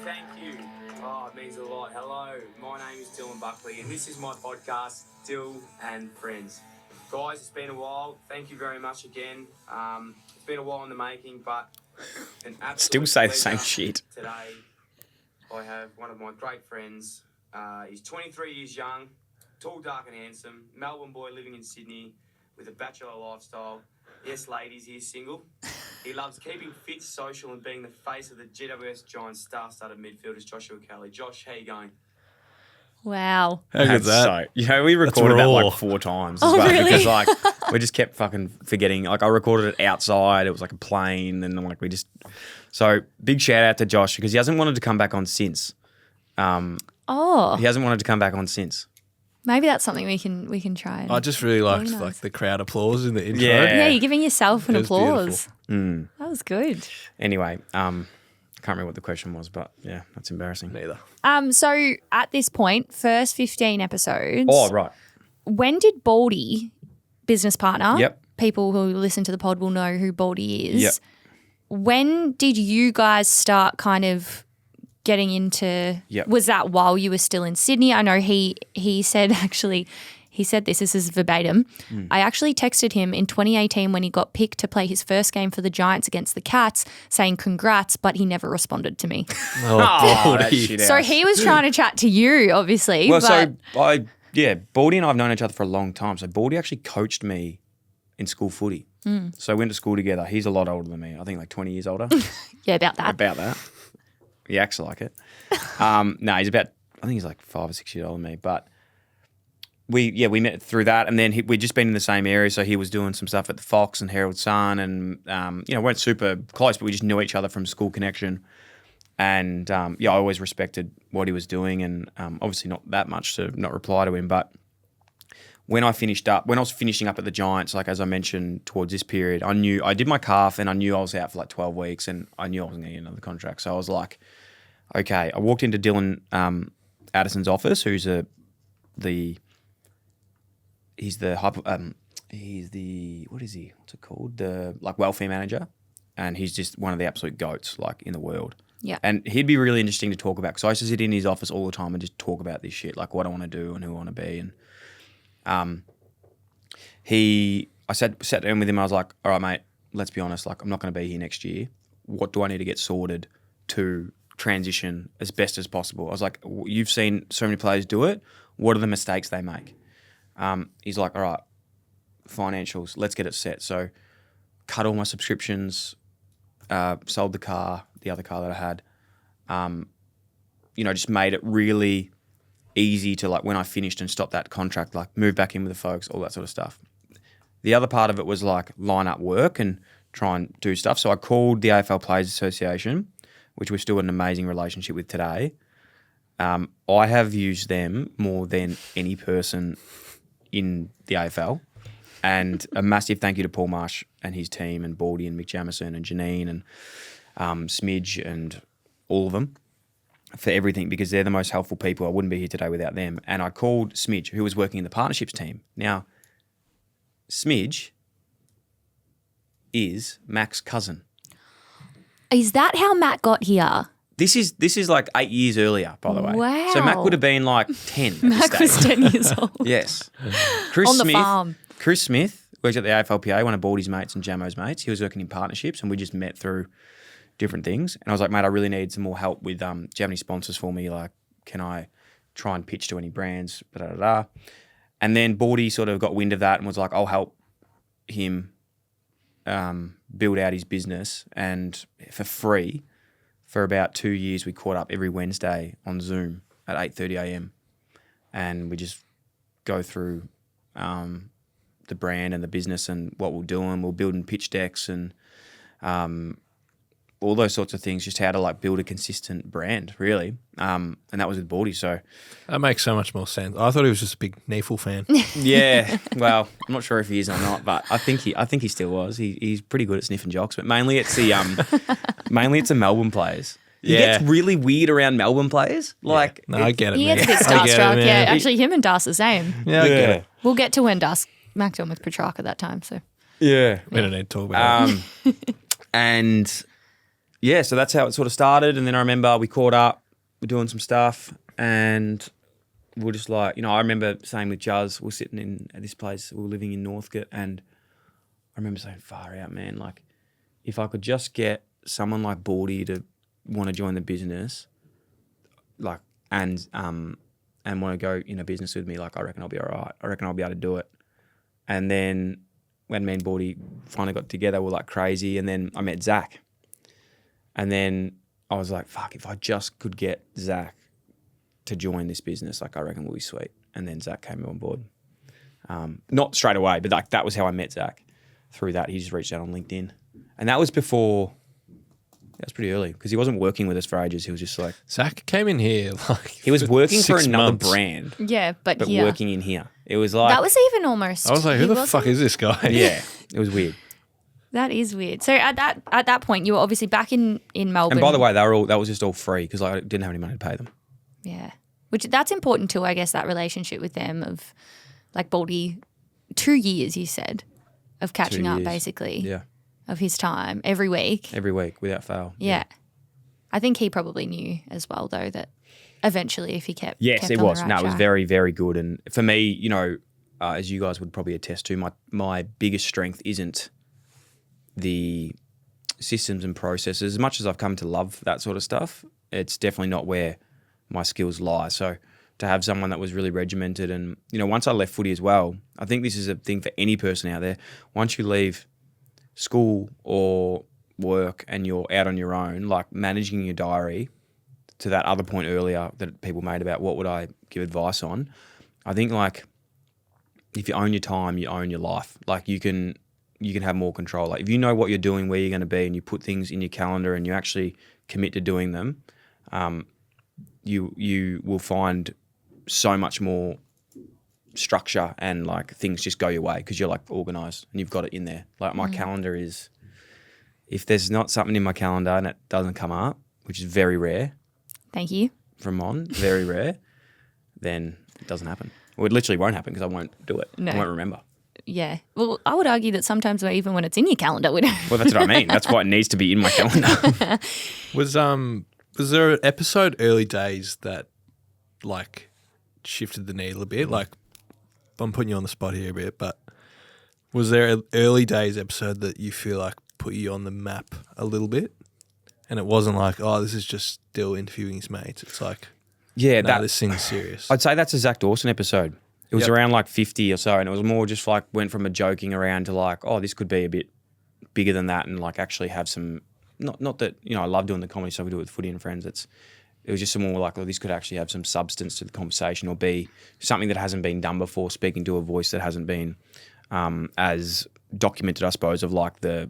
Oh, it means a lot. Hello, my name is Dyl Buckley, and this is my podcast, Dyl and Friends. Guys, it's been a while. Thank you very much again. It's been a while in the making, but an absolute
Still say the same
pleasure
shit.
Today, I have one of my great friends. He's 23 years young, tall, dark and handsome, Melbourne boy living in Sydney with a bachelor lifestyle. Yes, ladies, he is single. He loves keeping fit, social, and being the face of the GWS Giants star-studded midfielders, Joshua Kelly. Josh, how you going?
Wow.
How good's that?
We recorded that
raw.
like 4 times as
Oh,
well
really?
because like we just kept fucking forgetting. Like I recorded it outside. It was like a plane, and like we just. So big shout out to Josh because he hasn't wanted to come back on since.
Oh,
He hasn't wanted to come back on since.
maybe that's something we can try. And,
I just really liked
nice.
like the crowd applause in the intro.
Yeah.
yeah, you're giving yourself an
It was
applause.
Mm.
That was good.
Anyway, I can't remember what the question was, but yeah, that's embarrassing.
Neither.
So at this point, first 15 episodes.
Oh right.
When did Baldy, business partner?
Yep.
People who listen to the pod will know who Baldy is.
Yep.
When did you guys start kind of getting into?
Yep.
Was that while you were still in Sydney? I know he said actually. He said this is verbatim. I actually texted him in 2018 when he got picked to play his first game for the Giants against the Cats saying congrats, but he never responded to me.
Oh, that
Baldy.
shit
So
out.
he was trying to chat to you, obviously.
Well,
but
Baldy and I have known each other for a long time. So Baldy actually coached me in school footy. So we went to school together. He's a lot older than me. I think like 20 years older.
yeah, about that.
About that. He acts like it. No, he's about, I think he's like 5 or 6 years older than me. But we met through that. And then we'd just been in the same area. So he was doing some stuff at the Fox and Herald Sun. And, weren't super close, but we just knew each other from school connection. And, I always respected what he was doing. And obviously not that much to not reply to him. But when I was finishing up at the Giants, like as I mentioned towards this period, I did my calf and I knew I was out for like 12 weeks and I knew I wasn't going to get another contract. So I was like, okay. I walked into Dylan Addison's office, who's he's the what is he? What's it called? The like welfare manager, and he's just one of the absolute goats like in the world.
Yeah.
And he'd be really interesting to talk about because I used to sit in his office all the time and just talk about this shit, like what I want to do and who I want to be. And I sat down with him. I was like, all right, mate, let's be honest. Like, I'm not going to be here next year. What do I need to get sorted to transition as best as possible? I was like, you've seen so many players do it. What are the mistakes they make? He's like, all right, financials, let's get it set. So cut all my subscriptions, sold the other car that I had, just made it really easy to, like, when I finished and stopped that contract, like move back in with the folks, all that sort of stuff. The other part of it was like line up work and try and do stuff. So I called the AFL Players Association, which we're still in an amazing relationship with today. I have used them more than any person in the AFL. And a massive thank you to Paul Marsh and his team and Baldy and Mick Jamison and Janine and Smidge and all of them for everything, because they're the most helpful people. I wouldn't be here today without them. And I called Smidge, who was working in the partnerships team. Now, Smidge is Mac's cousin.
Is that how Matt got here?
This is like 8 years earlier, by the way.
Wow.
So Mac would have been like 10 at
Mac
this stage.
was 10 years old.
Yes.
On the farm.
Chris Smith works at the AFLPA, one of Baldy's mates and Jamo's mates. He was working in partnerships and we just met through different things. And I was like, mate, I really need some more help with, do you have any sponsors for me? Like, can I try and pitch to any brands? Da-da-da-da. And then Baldy sort of got wind of that and was like, I'll help him build out his business. And for free, for about 2 years, we caught up every Wednesday on Zoom at 8:30 a.m. And we just go through the brand and the business and what we're doing. We're building pitch decks and all those sorts of things, just how to like build a consistent brand, really. And that was with Baldy. So
That makes so much more sense. I thought he was just a big Neefel fan.
yeah, well, I'm not sure if he is or not, but I think he still was. He's pretty good at sniffing jocks, but mainly it's the Melbourne players. He gets really weird around Melbourne players. Like,
No, I get it.
He
man.
gets a bit
I get it,
starstruck.
man.
Yeah, actually, him and Das the same.
Yeah, I get it.
We'll get to when Das macked on with Petrarca that time. So
yeah.
We don't need to talk about it.
And yeah, so that's how it sort of started. And then I remember we caught up, we're doing some stuff, and we're just like, I remember saying with Juz, we're sitting at this place, we were living in Northcote, and I remember saying, far out, man, like, if I could just get someone like Baldy to want to join the business, like, and want to go in a business with me, like, I reckon I'll be all right. I reckon I'll be able to do it. And then when me and Baldy finally got together, we're like crazy. And then I met Zach. And then I was like, fuck, if I just could get Zach to join this business, like, I reckon we'll be sweet. And then Zach came on board. Not straight away, but like that was how I met Zach. Through that, he just reached out on LinkedIn. And that was before, that was pretty early because he wasn't working with us for ages. He was just like...
Zach came in here like...
He was working for
6
another
months.
brand,
yeah, but
here. Working in here. It was like...
That was even almost...
I was like, who the fuck is this guy?
Yeah, it was weird.
That is weird. So at that point, you were obviously back in Melbourne.
And by the way, that was just all free because I didn't have any money to pay them.
Yeah. Which that's important too, I guess, that relationship with them of like Baldy, 2 years, you said, of catching
2
up
years.
basically
Yeah.
of his time every week.
Every week without fail.
Yeah. I think he probably knew as well though that eventually if he kept
Yes,
kept
it
on the
was.
right
No, it was
track.
very, very good. And for me, as you guys would probably attest to, my biggest strength isn't the systems and processes. As much as I've come to love that sort of stuff, it's definitely not where my skills lie. So to have someone that was really regimented and, once I left footy as well, I think this is a thing for any person out there. Once you leave school or work and you're out on your own, like managing your diary, to that other point earlier that people made about what would I give advice on, I think like if you own your time, you own your life. Like you can have more control. Like if you know what you're doing, where you're going to be, and you put things in your calendar and you actually commit to doing them, you will find so much more structure and like things just go your way because you're like organised and you've got it in there. Like my calendar is, if there's not something in my calendar and it doesn't come up, which is very rare.
Thank you.
From Mon, very rare, then it doesn't happen. Well, it literally won't happen because I won't do it.
No.
I won't remember.
Yeah. Well, I would argue that sometimes even when it's in your calendar, we don't.
Well, that's what I mean. That's why it needs to be in my calendar.
Was Was there an episode early days that like shifted the needle a bit? Like, I'm putting you on the spot here a bit, but was there an early days episode that you feel like put you on the map a little bit? And it wasn't like, oh, this is just Dyl interviewing his mates. It's like,
Yeah,
no, this thing's serious.
I'd say that's a Zach Dawson episode. It was
Yep.
around like 50 or so, and it was more just like went from a joking around to like, oh, this could be a bit bigger than that, and like actually have some. Not that I love doing the comedy stuff we do with Footy and Friends. It was just some more like, oh, this could actually have some substance to the conversation, or be something that hasn't been done before, speaking to a voice that hasn't been as documented, I suppose, of like the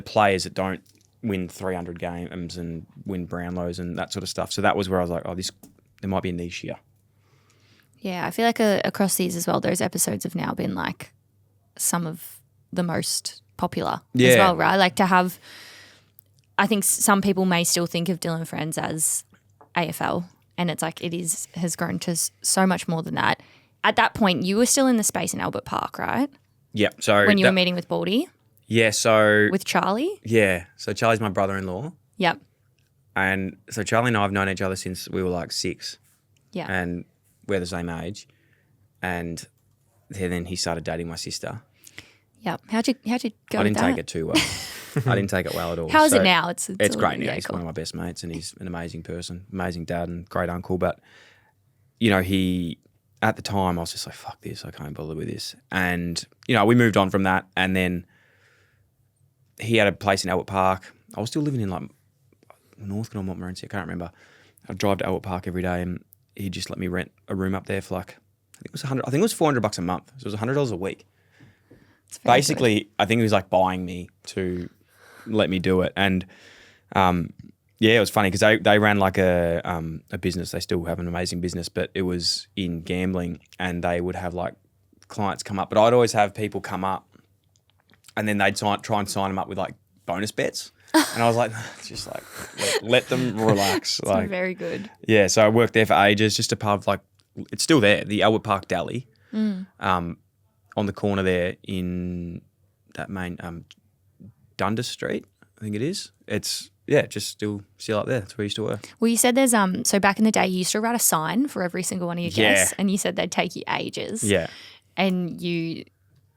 players that don't win 300 games and win Brownlows and that sort of stuff. So that was where I was like, oh, there might be a niche here.
Yeah, I feel like across these as well, those episodes have now been like some of the most popular as well, right? Like to have, I think some people may still think of Dyl Friends as AFL, and it's like has grown to so much more than that. At that point, you were still in the space in Albert Park, right?
Yeah. So
when you were meeting with Baldy?
Yeah. So
with Charlie?
Yeah. So Charlie's my brother-in-law.
Yep.
And so Charlie and I have known each other since we were like 6.
Yeah.
And we're the same age. And then he started dating my sister.
Yep. How'd you go?
I didn't
with
take
that?
it too well. I didn't take it well at all.
How is it now? It's
great now.
Yeah,
He's
cool.
one of my best mates, and he's an amazing person, amazing dad, and great uncle. But he at the time I was just like, fuck this, I can't bother with this. And we moved on from that, and then he had a place in Albert Park. I was still living in like Northcote or Montmorency, I can't remember. I'd drive to Albert Park every day, and he just let me rent a room up there for like I think it was $400 a month. So it was $100 a week. Basically, good. I think he was like buying me to let me do it. And it was funny because they ran like a business. They still have an amazing business, but it was in gambling, and they would have like clients come up. But I'd always have people come up, and then they'd try and sign them up with like bonus bets. And I was like, just like let them relax.
It's
like
very good.
Yeah, so I worked there for ages. Just a pub, like it's still there, the Albert Park Deli, on the corner there in that main Dundas Street, I think it is. It's just still up there. That's where I used to work.
Well, you said there's so back in the day you used to write a sign for every single one of your guests, and you said they'd take you ages.
Yeah, and
you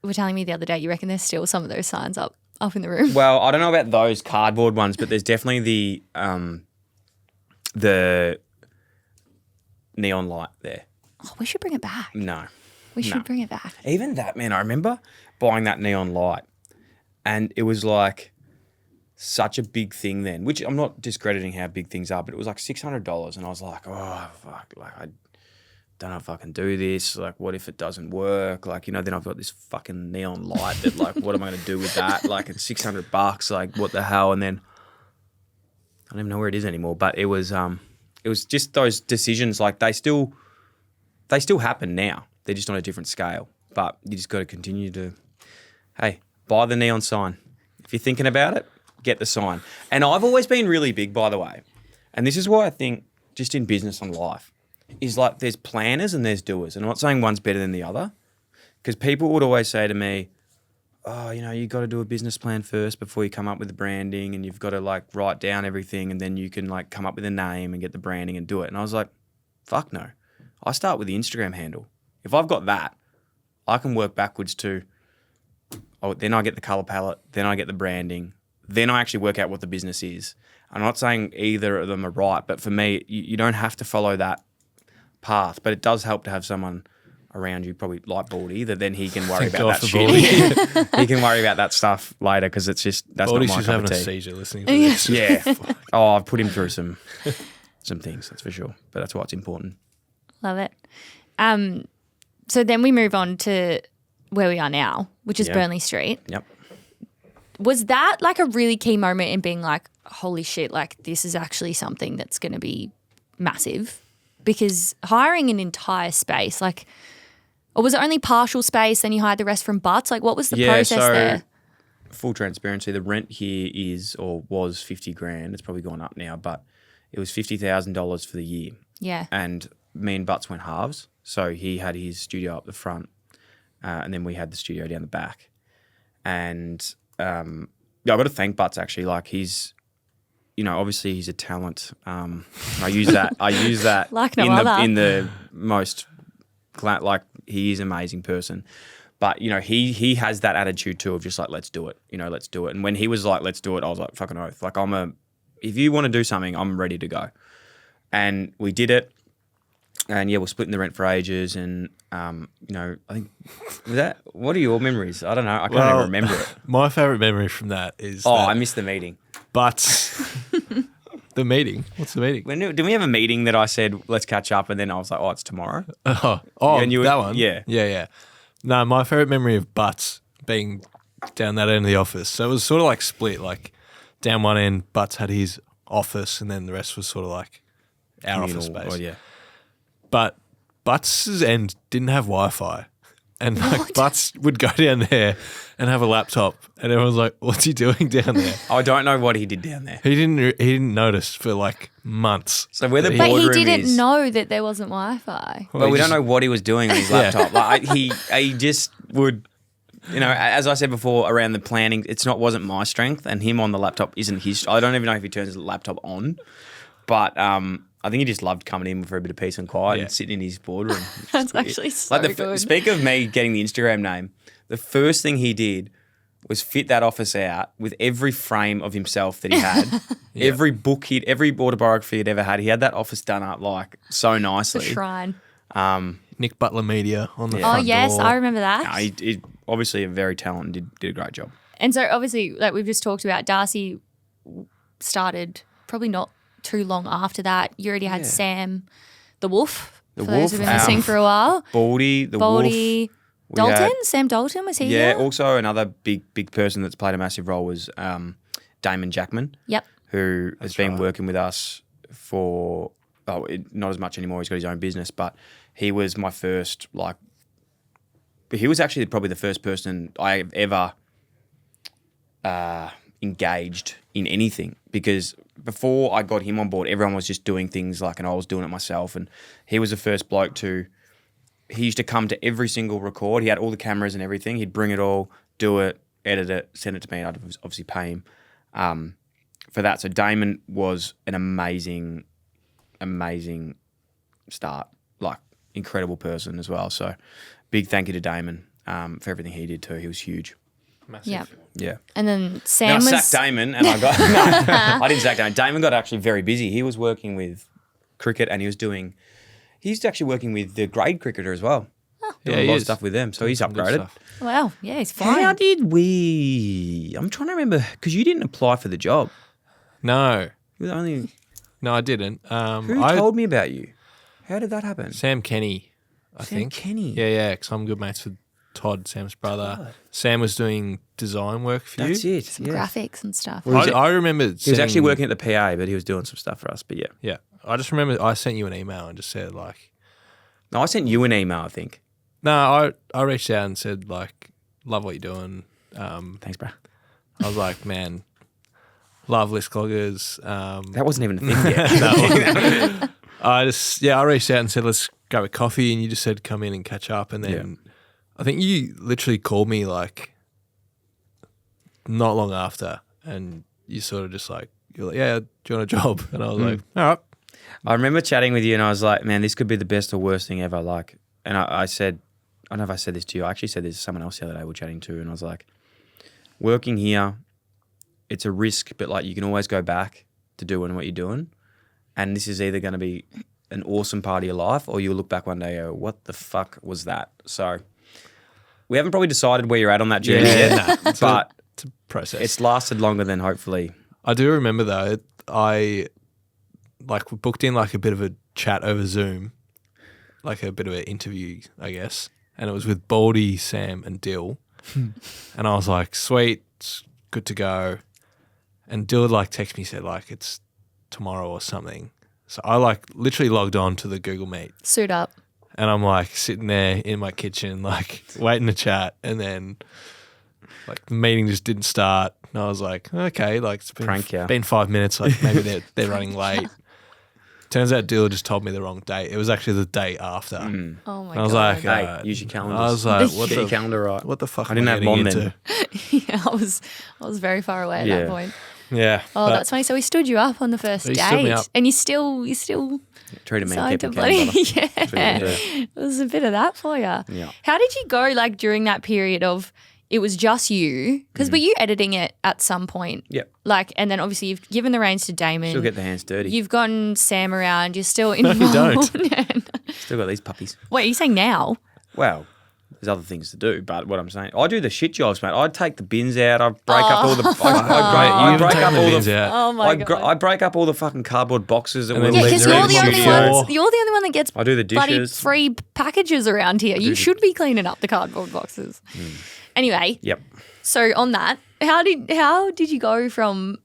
were telling me the other day you reckon there's still some of those signs up in the room.
Well, I don't know about those cardboard ones, but there's definitely the neon light there.
Oh, we should bring it back.
No.
We should bring it back.
Even that, man, I remember buying that neon light, and it was like such a big thing then, which I'm not discrediting how big things are, but it was like $600, and I was like, oh, fuck, like I don't know if I can do this. Like, what if it doesn't work? Like, then I've got this fucking neon light that like, what am I going to do with that? Like, it's $600, like, what the hell? And then I don't even know where it is anymore, but it was just those decisions, like they still happen now. They're just on a different scale, but you just got to continue to, hey, buy the neon sign. If you're thinking about it, get the sign. And I've always been really big, by the way, and this is why I think just in business and life is like there's planners and there's doers. And I'm not saying one's better than the other, because people would always say to me, oh, you got to do a business plan first before you come up with the branding, and you've got to like write down everything, and then you can like come up with a name and get the branding and do it. And I was like, fuck no. I start with the Instagram handle. If I've got that, I can work backwards to, then I get the colour palette, then I get the branding, then I actually work out what the business is. I'm not saying either of them are right, but for me, you don't have to follow that path, but it does help to have someone around you, probably like Baldy, that then he can worry about that shit. He can worry about that stuff later, because it's just, that's
Baldy's
not my
just
cup
having
of tea.
a seizure listening to this.
Yeah. Oh, I've put him through some things, that's for sure, but that's why it's important.
Love it. So then we move on to where we are now, which is Burnley Street.
Yep.
Was that like a really key moment in being like, holy shit, like this is actually something that's going to be massive? Because hiring an entire space, like, or was it only partial space, then you hired the rest from Butts? Like, what was the process there?
Full transparency, the rent here was $50,000. It's probably gone up now, but it was $50,000 for the year.
Yeah. And
me and Butts went halves. So he had his studio up the front, and then we had the studio down the back. And I've got to thank Butts actually. Like obviously he's a talent. I use that
Like no other.
in the most like he is an amazing person. But he has that attitude too of just like let's do it, let's do it. And when he was like let's do it, I was like fucking oath. Like if you want to do something, I'm ready to go. And we did it. And yeah, we're splitting the rent for ages. And I think what are your memories? I don't know. I can't even remember it.
My favourite memory from that is
I missed the meeting.
But the meeting. What's the meeting?
Did we have a meeting that I said let's catch up, and then I was like, it's tomorrow.
Oh,
and
that one.
Yeah.
No, my favourite memory of Butts being down that end of the office. So it was sort of like split. Like down one end, Butts had his office, and then the rest was sort of like our office space.
Oh yeah.
But Butts' end didn't have Wi-Fi. And like Butts would go down there and have a laptop, and everyone was like, "What's he doing down there?"
I don't know what he did down there.
He didn't notice for like months.
So where the
But he
boardroom
didn't
is,
know that there wasn't Wi-Fi.
well, we don't know what he was doing on his laptop. Like he just would, as I said before, around the planning, wasn't my strength, and him on the laptop isn't his. I don't even know if he turns the laptop on, but I think he just loved coming in for a bit of peace and quiet and sitting in his boardroom.
That's actually so good.
Speak of me getting the Instagram name, the first thing he did was fit that office out with every frame of himself that he had, every book every autobiography he'd ever had. He had that office done up like so nicely.
The shrine.
Nick Butler Media on the
Oh,
front
yes,
door.
I remember that.
No, he obviously a very talented, did a great job.
And so obviously, like we've just talked about, Darcy started probably not too long after that. You already had Sam, the Wolf, for those who've been listening for a while.
Baldy, the Wolf.
Dalton, Sam Dalton, was he here?
Also another big person that's played a massive role was Damon Jackman.
Yep.
Who has been working with us for not as much anymore. He's got his own business, but he was my first he was actually probably the first person I've ever engaged in anything, because before I got him on board, everyone was just doing things and I was doing it myself, and he was the first bloke he used to come to every single record. He had all the cameras and everything. He'd bring it all, do it, edit it, send it to me. I'd obviously pay him for that. So Damon was an amazing start, incredible person as well. So big thank you to Damon for everything he did too. He was huge.
Massive.
Yeah.
Yeah.
And then Sam
I
was...
sacked Damon and I got... No, I didn't sack Damon. Damon got actually very busy. He was working with cricket, and he's actually working with the grade cricketer as well. Doing a lot of stuff with them. So he's upgraded.
Wow, yeah, he's fine.
How did we... I'm trying to remember, because you didn't apply for the job.
No.
You were only...
No, I didn't.
Who told me about you? How did that happen?
Sam Kenny, I think.
Sam Kenny?
Yeah, because I'm good mates with Todd, Sam's brother.
God.
Sam was doing design work for
That's
you.
it.
Some graphics and stuff.
I remember
He was actually working at the PA, but he was doing some stuff for us. But yeah.
Yeah. I just remember I sent you an email and just said
No, I sent you an email, I think.
No, I reached out and said love what you're doing.
Thanks, bro.
I was like, man, love list cloggers.
That wasn't even a thing yet.
I reached out and said, let's grab a coffee, and you just said come in and catch up, and then I think you literally called me not long after, and you sort of just you're like, yeah, do you want a job? And I was like, all right.
I remember chatting with you, and I was like, man, this could be the best or worst thing ever. And I said, I don't know if I said this to you. I actually said this to someone else the other day we were chatting to, and I was like, working here, it's a risk, but you can always go back to doing what you're doing. And this is either going to be an awesome part of your life, or you'll look back one day and go, what the fuck was that? So we haven't probably decided where you're at on that journey yet, but
it's a process.
It's lasted longer than hopefully.
I do remember though, I booked in a bit of a chat over Zoom, a bit of an interview, I guess. And it was with Baldy, Sam and Dyl. And I was like, sweet, it's good to go. And Dyl would text me, said it's tomorrow or something. So I literally logged on to the Google Meet.
Suit up.
And I'm sitting there in my kitchen, waiting to chat. And then the meeting just didn't start. And I was like, okay, it's been 5 minutes. Maybe they're running late. Turns out Dyl just told me the wrong date. It was actually the day after.
Oh my god.
I was like,
hey, use your calendars.
I was like,
Get your calendar right.
What the fuck?
I didn't have Mon then.
Yeah, I was very far away at that point.
Yeah.
Oh, that's funny. So we stood you up on the first
He stood me
date,
up.
and you still
Treat a man,
decided
keep
to
him can, brother.
yeah.
That's what you do.
It was a bit of that for you.
Yeah.
How did you go like during that period of it was just you? Because were you editing it at some point?
Yep.
Like, and then obviously you've given the reins to Damon.
Still get the hands dirty.
You've gotten Sam around. You're still involved.
you don't.
Still got these puppies.
Wait, are you saying now?
Well, there's other things to do, but what I'm saying, I do the shit jobs, mate. I take the bins out. I break up all the. I
You
break
haven't
up
taken
all
the bins
the.
out.
Oh my god.
I break up all the fucking cardboard boxes that
And
we
then
Yeah,
leave
because
the
you're
rest
the
on
only
the floor.
one. You're the only one that gets
I do the
bloody
dishes.
free packages around here. You should be cleaning up the cardboard boxes. Anyway,
Yep.
so on that, how did you go from,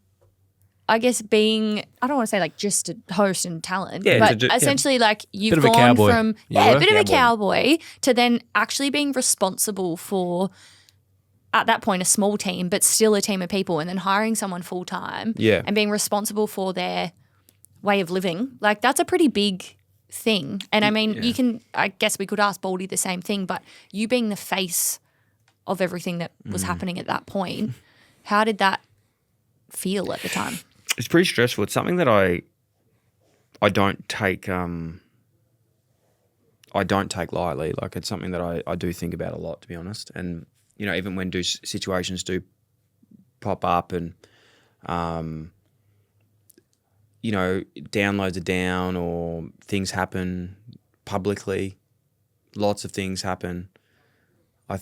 I guess, being, I don't want to say like just a host and talent,
Yeah,
but
yeah.
essentially like you've
Bit of a
gone
cowboy.
from
You
a
were?
bit of a
Cowboy.
cowboy to then actually being responsible for, at that point, a small team, but still a team of people, and then hiring someone full time,
Yeah.
and being responsible for their way of living. Like that's a pretty big thing. And I mean, you can, I guess we could ask Baldy the same thing, but you being the face of everything that was happening at that point, how did that feel at the time?
It's pretty stressful. It's something that I don't take lightly. Like it's something that I do think about a lot, to be honest. And you know, even when situations do pop up and you know, downloads are down or things happen publicly, lots of things happen. I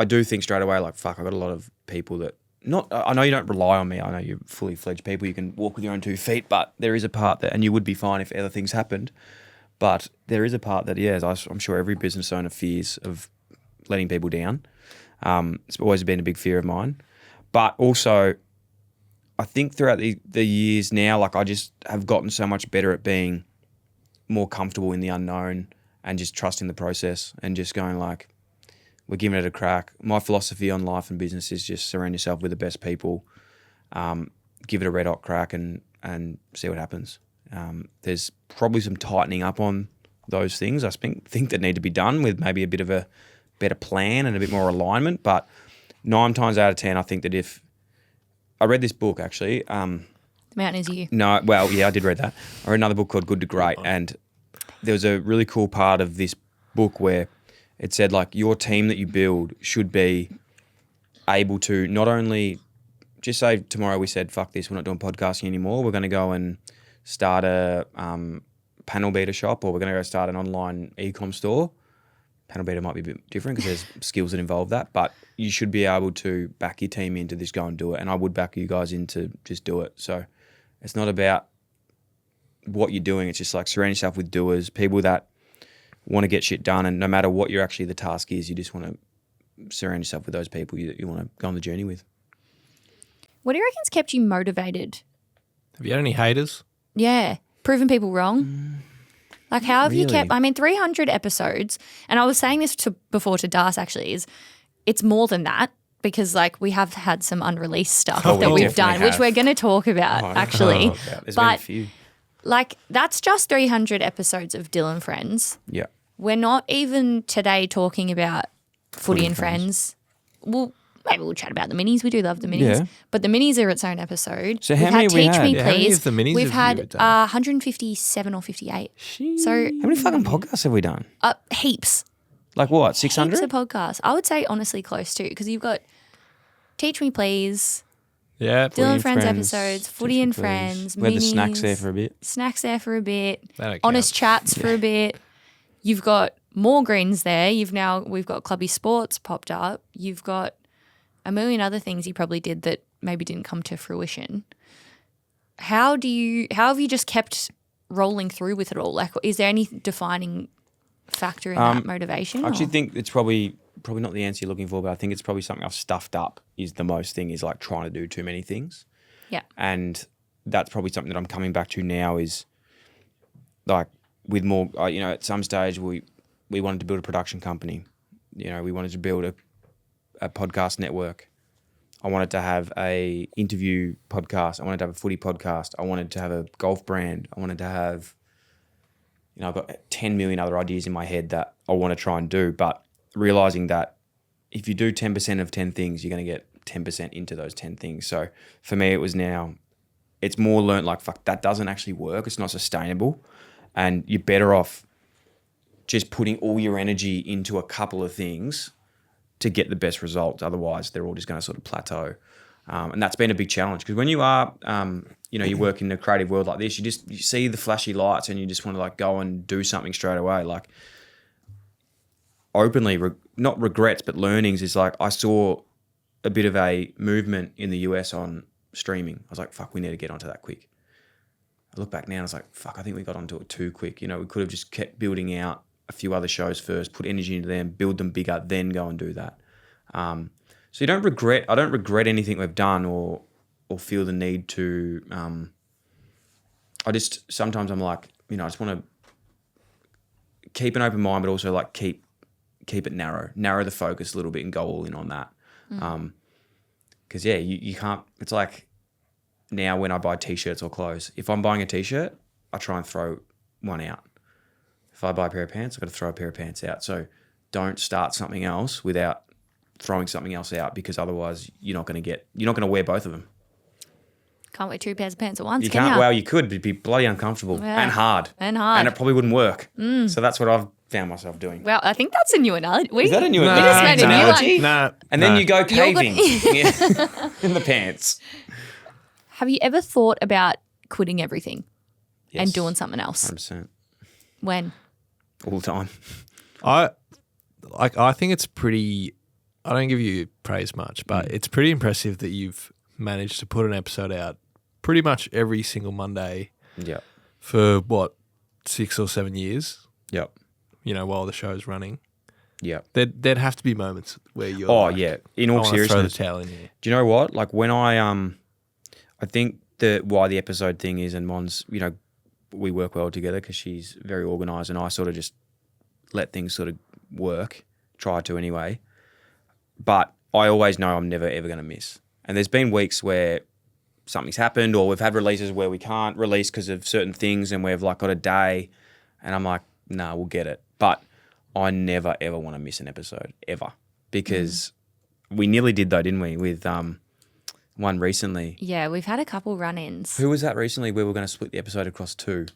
do think straight away, like, fuck, I got a lot of people that I know you don't rely on me. I know you're fully fledged people. You can walk with your own 2 feet, but there is a part that, and you would be fine if other things happened. But there is a part that, yeah, I'm sure every business owner fears of letting people down. It's always been a big fear of mine. But also, I think throughout the years now, like I just have gotten so much better at being more comfortable in the unknown and just trusting the process and just going like, we're giving it a crack. My philosophy on life and business is just surround yourself with the best people, give it a red hot crack and see what happens. There's probably some tightening up on those things I think that need to be done with maybe a bit of a better plan and a bit more alignment. But 9 times out of 10, I think that if I read this book actually.
The Mountain Is You.
No, well, yeah, I did read that. I read another book called Good to Great, and there was a really cool part of this book where it said like your team that you build should be able to not only just say tomorrow we said fuck this, we're not doing podcasting anymore. We're going to go and start a panel beater shop, or we're going to go start an online e-com store. Panel beater might be a bit different because there's skills that involve that, but you should be able to back your team into this, go and do it. And I would back you guys into just do it. So it's not about what you're doing. It's just like surround yourself with doers, people that want to get shit done. And no matter what the task is, you just want to surround yourself with those people you want to go on the journey with.
What do you reckon's kept you motivated?
Have you had any haters?
Yeah, proving people wrong. Like, how have you
really?
kept? I mean, 300 episodes, and I was saying this before to Das. Actually, is it's more than that because like we have had some unreleased stuff
Oh,
that
we
we've done,
definitely
which
have.
we're going to talk about actually.
There's been a
But
few.
like, that's just 300 episodes of Dyl Friends.
Yeah.
We're not even today talking about Footy and Friends. Well, maybe we'll chat about the minis. We do love the minis.
Yeah.
But the minis are its own episode.
So
We've
how many
had
have we
Teach
had?
Me
Yeah, how many
Please.
of the minis
We've
have you
had
done?
157 or 58. So
How many fucking podcasts have we done?
heaps.
Like what,
Heaps
600?
of podcasts. I would say honestly close to, because you've got Teach Me Please,
Yeah.
Dyl and Friends
Friends,
episodes,
Teach
Footy
Me
and
Please.
Friends,
We had the
minis,
snacks there for a bit.
snacks there for a bit,
That don't
honest
count.
chats for a bit. You've got more greens there. We've got Clubby Sports popped up. You've got a million other things you probably did that maybe didn't come to fruition. How have you just kept rolling through with it all? Like, is there any defining factor in that motivation?
I actually
or-
think it's probably not the answer you're looking for, but I think it's probably something I've stuffed up is the most thing, is like trying to do too many things.
Yeah.
And that's probably something that I'm coming back to now is like with more, at some stage we wanted to build a production company. We wanted to build a podcast network. I wanted to have a interview podcast. I wanted to have a footy podcast. I wanted to have a golf brand. I wanted to have, I've got 10 million other ideas in my head that I want to try and do, but realizing that if you do 10% of 10 things, you're going to get 10% into those 10 things. So for me, it's more learnt like, fuck, that doesn't actually work. It's not sustainable. And you're better off just putting all your energy into a couple of things to get the best results. Otherwise, they're all just going to sort of plateau. And that's been a big challenge because when you are, you work in a creative world like this, you see the flashy lights and you just want to like go and do something straight away. Like openly, not regrets, but learnings is like I saw a bit of a movement in the US on streaming. I was like, fuck, we need to get onto that quick. I look back now and I was like, fuck, I think we got onto it too quick. We could have just kept building out a few other shows first, put energy into them, build them bigger, then go and do that. So I don't regret anything we've done or feel the need to, sometimes I'm like, I just want to keep an open mind, but also like keep it narrow the focus a little bit and go all in on that. Because you can't, it's like now when I buy t-shirts or clothes, if I'm buying a t-shirt, I try and throw one out. If I buy a pair of pants, I've got to throw a pair of pants out. So don't start something else without throwing something else out because otherwise you're not going to wear both of them.
Can't wear 2 pairs of pants at once,
You
can
can't.
ya?
Well, you could, but it'd be bloody uncomfortable and hard.
And hard.
And it probably wouldn't work. So that's what I've found myself doing.
Well, I think that's a new analogy.
Is that a new
We just made a new
analogy?
one.
Nah.
And then you go caving
You're
in the pants.
Have you ever thought about quitting everything and
Yes.
doing something else?
100%.
When?
All the time.
I think it's pretty. I don't give you praise much, but it's pretty impressive that you've managed to put an episode out pretty much every single Monday
Yep.
for 6 or 7 years.
Yep.
While the show's running.
Yep.
There'd have to be moments where you're.
Oh,
like,
yeah. In
I
all
wanna throw the
seriousness.
towel in here.
Do you know what? Like when I think why the episode thing is, and Mon's, we work well together because she's very organised and I sort of just let things sort of work, try to anyway. But I always know I'm never, ever going to miss. And there's been weeks where something's happened or we've had releases where we can't release because of certain things and we've like got a day and I'm like, nah, we'll get it. But I never, ever want to miss an episode, ever. Because we nearly did though, didn't we, with one recently.
Yeah, we've had a couple run-ins.
Who was that recently where we were going to split the episode across 2?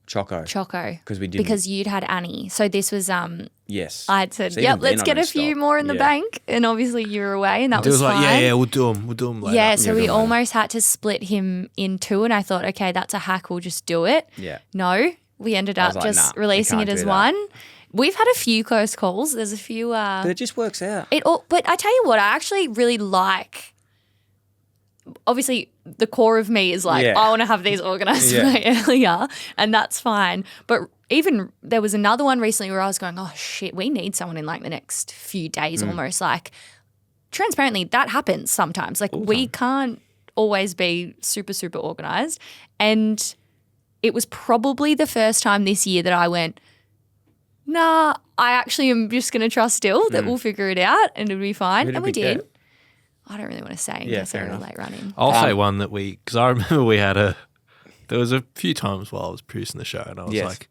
Choco.
Because
we didn't.
Because you'd had Annie. So this was
Yes.
I had said,
So
yep,
even then
let's
I
get a
didn't
few
stop.
more in the
Yeah.
bank. And obviously you were away and that
It was
was
like,
fine.
we'll do them later.
Yeah, so we
do 'em later.
almost had to split him in 2 and I thought, okay, that's a hack, we'll just do it.
Yeah.
No, we ended
I
up
was like,
just
nah, we
releasing
can't
it
do
as
that.
one. We've had a few close calls. There's a few
But it just works out.
but I tell you what, I actually really like, obviously the core of me is like,
Yeah.
I want to have these organised
Yeah.
way earlier and that's fine. But even there was another one recently where I was going, oh shit, we need someone in like the next few days almost. Like transparently, that happens sometimes. Like we can't always be super, super organised. And it was probably the first time this year that I went, nah, I actually am just going to trust Dyl that we'll figure it out and it'll be fine.
Who did
And we
we
did.
get?
I don't really want to say in
Yeah,
case
fair
they're a
enough.
late running.
I'll say one that because I remember there was a few times while I was producing the show and I was
Yes.
like,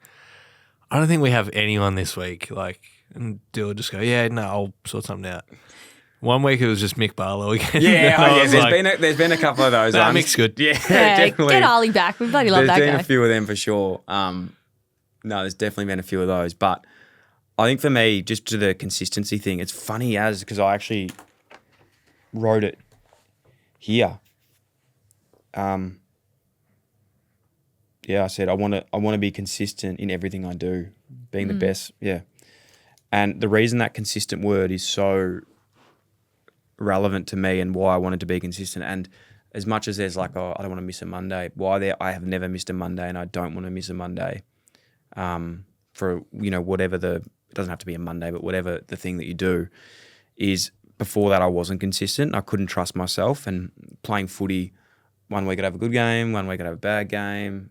I don't think we have anyone this week. Like, and Dyl would just go, yeah, no, I'll sort something out. One week it was just Mick Barlow again.
Yeah,
And I was like,
there's been a couple of those.
Nah,
ones.
Mick's good.
Yeah,
Yeah,
definitely.
get Ali back. We bloody love
There's
that
been
guy.
a few of them for sure. No, there's definitely been a few of those. But I think for me, just to the consistency thing, it's funny because I actually wrote it here. Yeah, I said I want to be consistent in everything I do, being the best. Yeah, and the reason that consistent word is so relevant to me and why I wanted to be consistent. And as much as there's like, oh, I don't want to miss a Monday. I have never missed a Monday, and I don't want to miss a Monday. For whatever it doesn't have to be a Monday, but whatever the thing that you do is. Before that, I wasn't consistent. I couldn't trust myself, and playing footy. One week I'd have a good game, one week I'd have a bad game.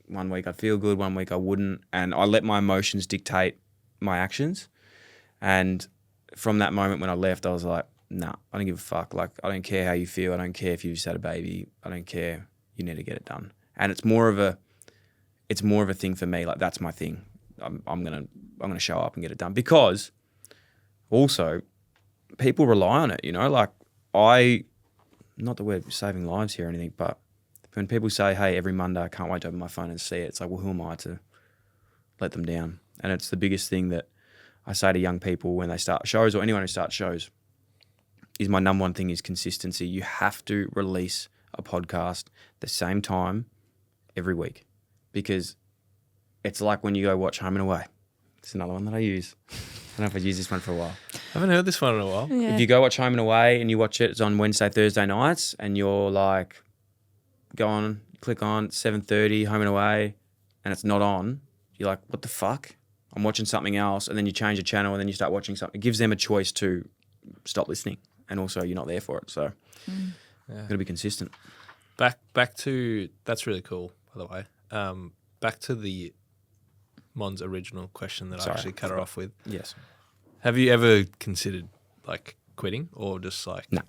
One week I'd feel good, one week I wouldn't, and I let my emotions dictate my actions. And from that moment when I left, I was like, nah, I don't give a fuck. Like, I don't care how you feel. I don't care if you just had a baby. I don't care. You need to get it done. And it's more of a thing for me. Like, that's my thing. I'm gonna show up and get it done because also people rely on it. Like not that we're saving lives here or anything, but when people say, hey, every Monday I can't wait to open my phone and see it, it's like, well, who am I to let them down? And it's the biggest thing that I say to young people when they start shows, or anyone who starts shows, is my number one thing is consistency. You have to release a podcast the same time every week, because it's like when you go watch Home and Away. It's another one that I use. I don't know if I've used this one for a while.
I haven't heard this one in a while.
Yeah.
If you go watch Home and Away and you watch it, it's on Wednesday, Thursday nights, and you're like, go on, click on 7:30 Home and Away, and it's not on. You're like, what the fuck? I'm watching something else, and then you change the channel, and then you start watching something. It gives them a choice to stop listening, and also you're not there for it. So, got to be consistent.
Back to that's really cool, by the way. Back to the Mon's original question that I actually cut her off with.
Yes.
Have you ever considered like quitting or just like
No,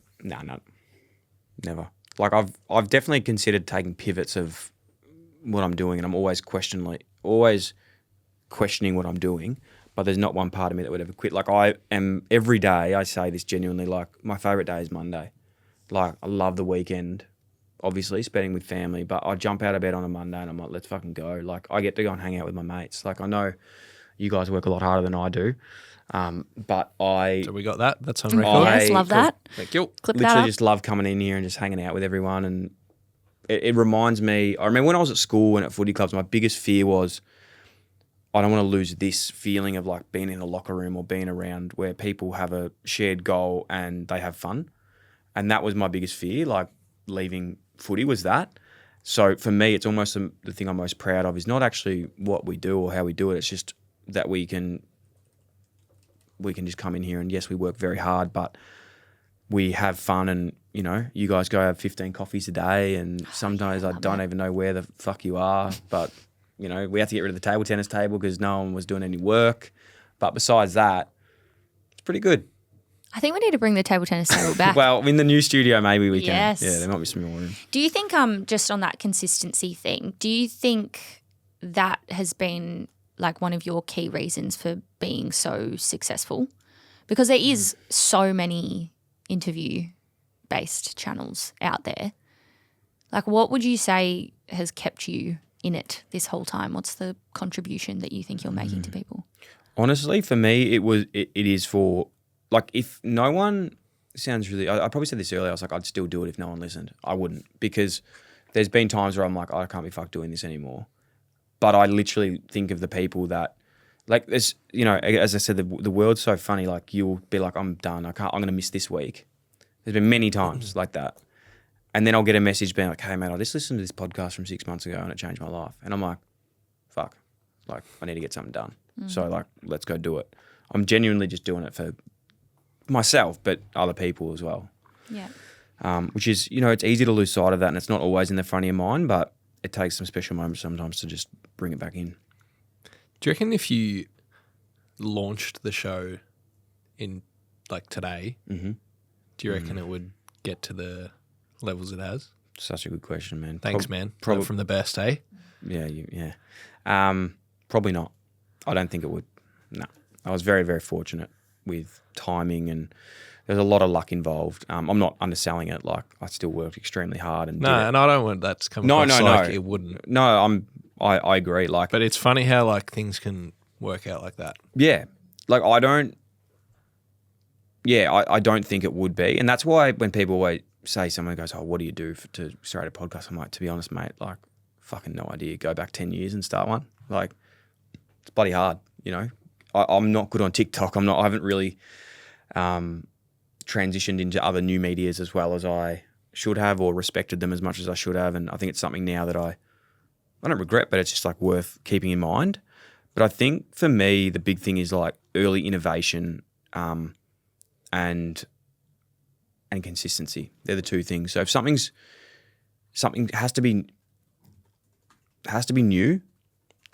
never. Like I've definitely considered taking pivots of what I'm doing, and I'm always questioning what I'm doing. But there's not one part of me that would ever quit. Like I am every day. I say this genuinely. Like my favorite day is Monday. Like I love the weekend, obviously spending with family. But I jump out of bed on a Monday and I'm like, let's fucking go. Like I get to go and hang out with my mates. Like I know you guys work a lot harder than I do. But I
So we got that. That's on record.
Yes, love that.
Thank you.
Clip that
literally
up.
just love coming in here and just hanging out with everyone. And it reminds me, I remember when I was at school and at footy clubs, my biggest fear was I don't want to lose this feeling of like being in a locker room or being around where people have a shared goal and they have fun. And that was my biggest fear, like leaving footy was that. So for me, it's almost the thing I'm most proud of is not actually what we do or how we do it. It's just that we can just come in here and yes, we work very hard, but we have fun and, you know, you guys go have 15 coffees a day and sometimes I don't even know where the fuck you are, but, you know, we have to get rid of the table tennis table because no one was doing any work. But besides that, it's pretty good.
I think we need to bring the table tennis table back.
Well, in the new studio, maybe we can.
Yes.
Yeah, there might be some more room.
Do you think, just on that consistency thing, do you think that has been like one of your key reasons for being so successful? Because there is so many interview-based channels out there. Like, what would you say has kept you in it this whole time? What's the contribution that you think you're making to people?
Honestly, for me, it is for, like, if no one sounds really, I probably said this earlier, I was like, I'd still do it if no one listened. I wouldn't, because there's been times where I'm like, I can't be fucked doing this anymore. But I literally think of the people that, like, there's, you know, as I said, the world's so funny. Like, you'll be like, I'm done. I'm going to miss this week. There's been many times like that. And then I'll get a message being like, hey, mate, I just listened to this podcast from 6 months ago and it changed my life. And I'm like, fuck, like, I need to get something done. So, like, let's go do it. I'm genuinely just doing it for myself, but other people as well.
Yeah.
Which is, you know, it's easy to lose sight of that and it's not always in the front of your mind, but it takes some special moments sometimes to just bring it back in.
Do you reckon if you launched the show in like today, do you reckon it would get to the levels it has?
Such a good question, man.
Thanks, man.
Probably
From the best, eh?
Yeah, yeah. Probably not. I don't think it would. No. I was very, very fortunate with timing and there's a lot of luck involved. I'm not underselling it. Like, I still worked extremely hard and
No,
did it.
and I don't want that to come
No,
across
no,
like
no.
it wouldn't.
No, I agree. Like,
But it's funny how like things can work out like that.
yeah, like I don't think it would be. And that's why when people always say, someone goes, oh, what do you do to start a podcast? I'm like, to be honest, mate, like, fucking no idea. Go back 10 years and start one. Like, it's bloody hard, you know? I'm not good on TikTok. I haven't really transitioned into other new medias as well as I should have or respected them as much as I should have. And I think it's something now that I don't regret, but it's just like worth keeping in mind. But I think for me, the big thing is like early innovation and consistency. They're the two things. So if something has to be new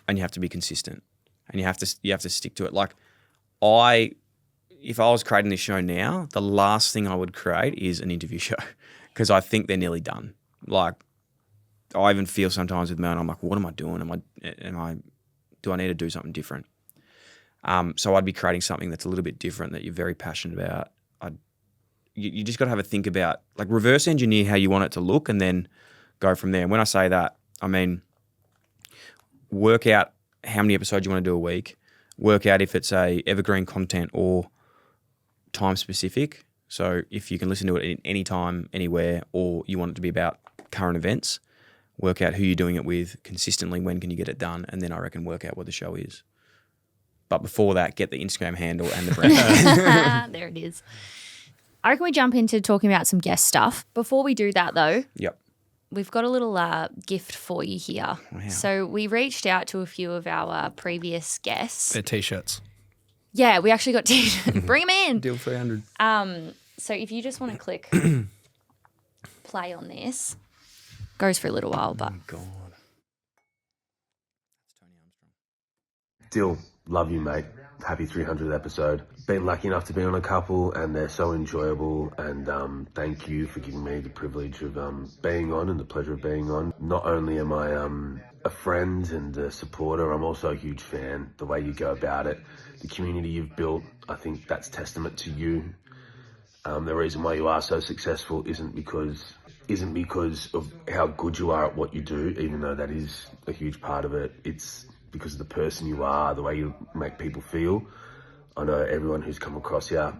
and you have to be consistent and you have to stick to it. Like if I was creating this show now, the last thing I would create is an interview show because I think they're nearly done. Like, I even feel sometimes with Mel, I'm like, what am I doing? Do I need to do something different? So I'd be creating something that's a little bit different that you're very passionate about. you just got to have a think about, like, reverse engineer how you want it to look and then go from there. And when I say that, I mean, work out how many episodes you want to do a week, work out if it's a evergreen content or time specific. So if you can listen to it at any time, anywhere, or you want it to be about current events, work out who you're doing it with consistently, when can you get it done, and then I reckon work out what the show is. But before that, get the Instagram handle and the brand.
There it is. I reckon we jump into talking about some guest stuff. Before we do that, though,
Yep.
we've got a little gift for you here.
Wow.
So we reached out to a few of our previous guests.
They're T-shirts.
Yeah, we actually got T-shirts. Bring them in.
Dyl 300.
So if you just want to click play on this, goes for a little while, but
Oh, God.
Dyl, love you, mate. Happy 300th episode. Been lucky enough to be on a couple, and they're so enjoyable. And thank you for giving me the privilege of being on and the pleasure of being on. Not only am I a friend and a supporter, I'm also a huge fan. The way you go about it, the community you've built, I think that's testament to you. The reason why you are so successful isn't because of how good you are at what you do, even though that is a huge part of it. It's because of the person you are, the way you make people feel. I know everyone who's come across you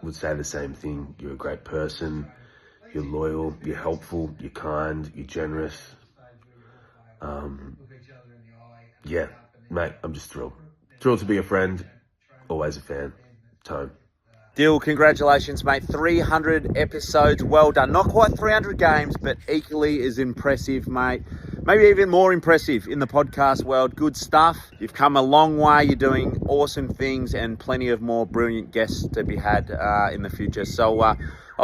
would say the same thing. You're a great person, you're loyal, you're helpful, you're kind, you're generous. Yeah, mate, I'm just thrilled. Thrilled to be a friend, always a fan. Tone.
Dyl, congratulations, mate. 300 episodes. Well done. Not quite 300 games, but equally as impressive, mate. Maybe even more impressive in the podcast world. Good stuff. You've come a long way. You're doing awesome things and plenty of more brilliant guests to be had in the future. So I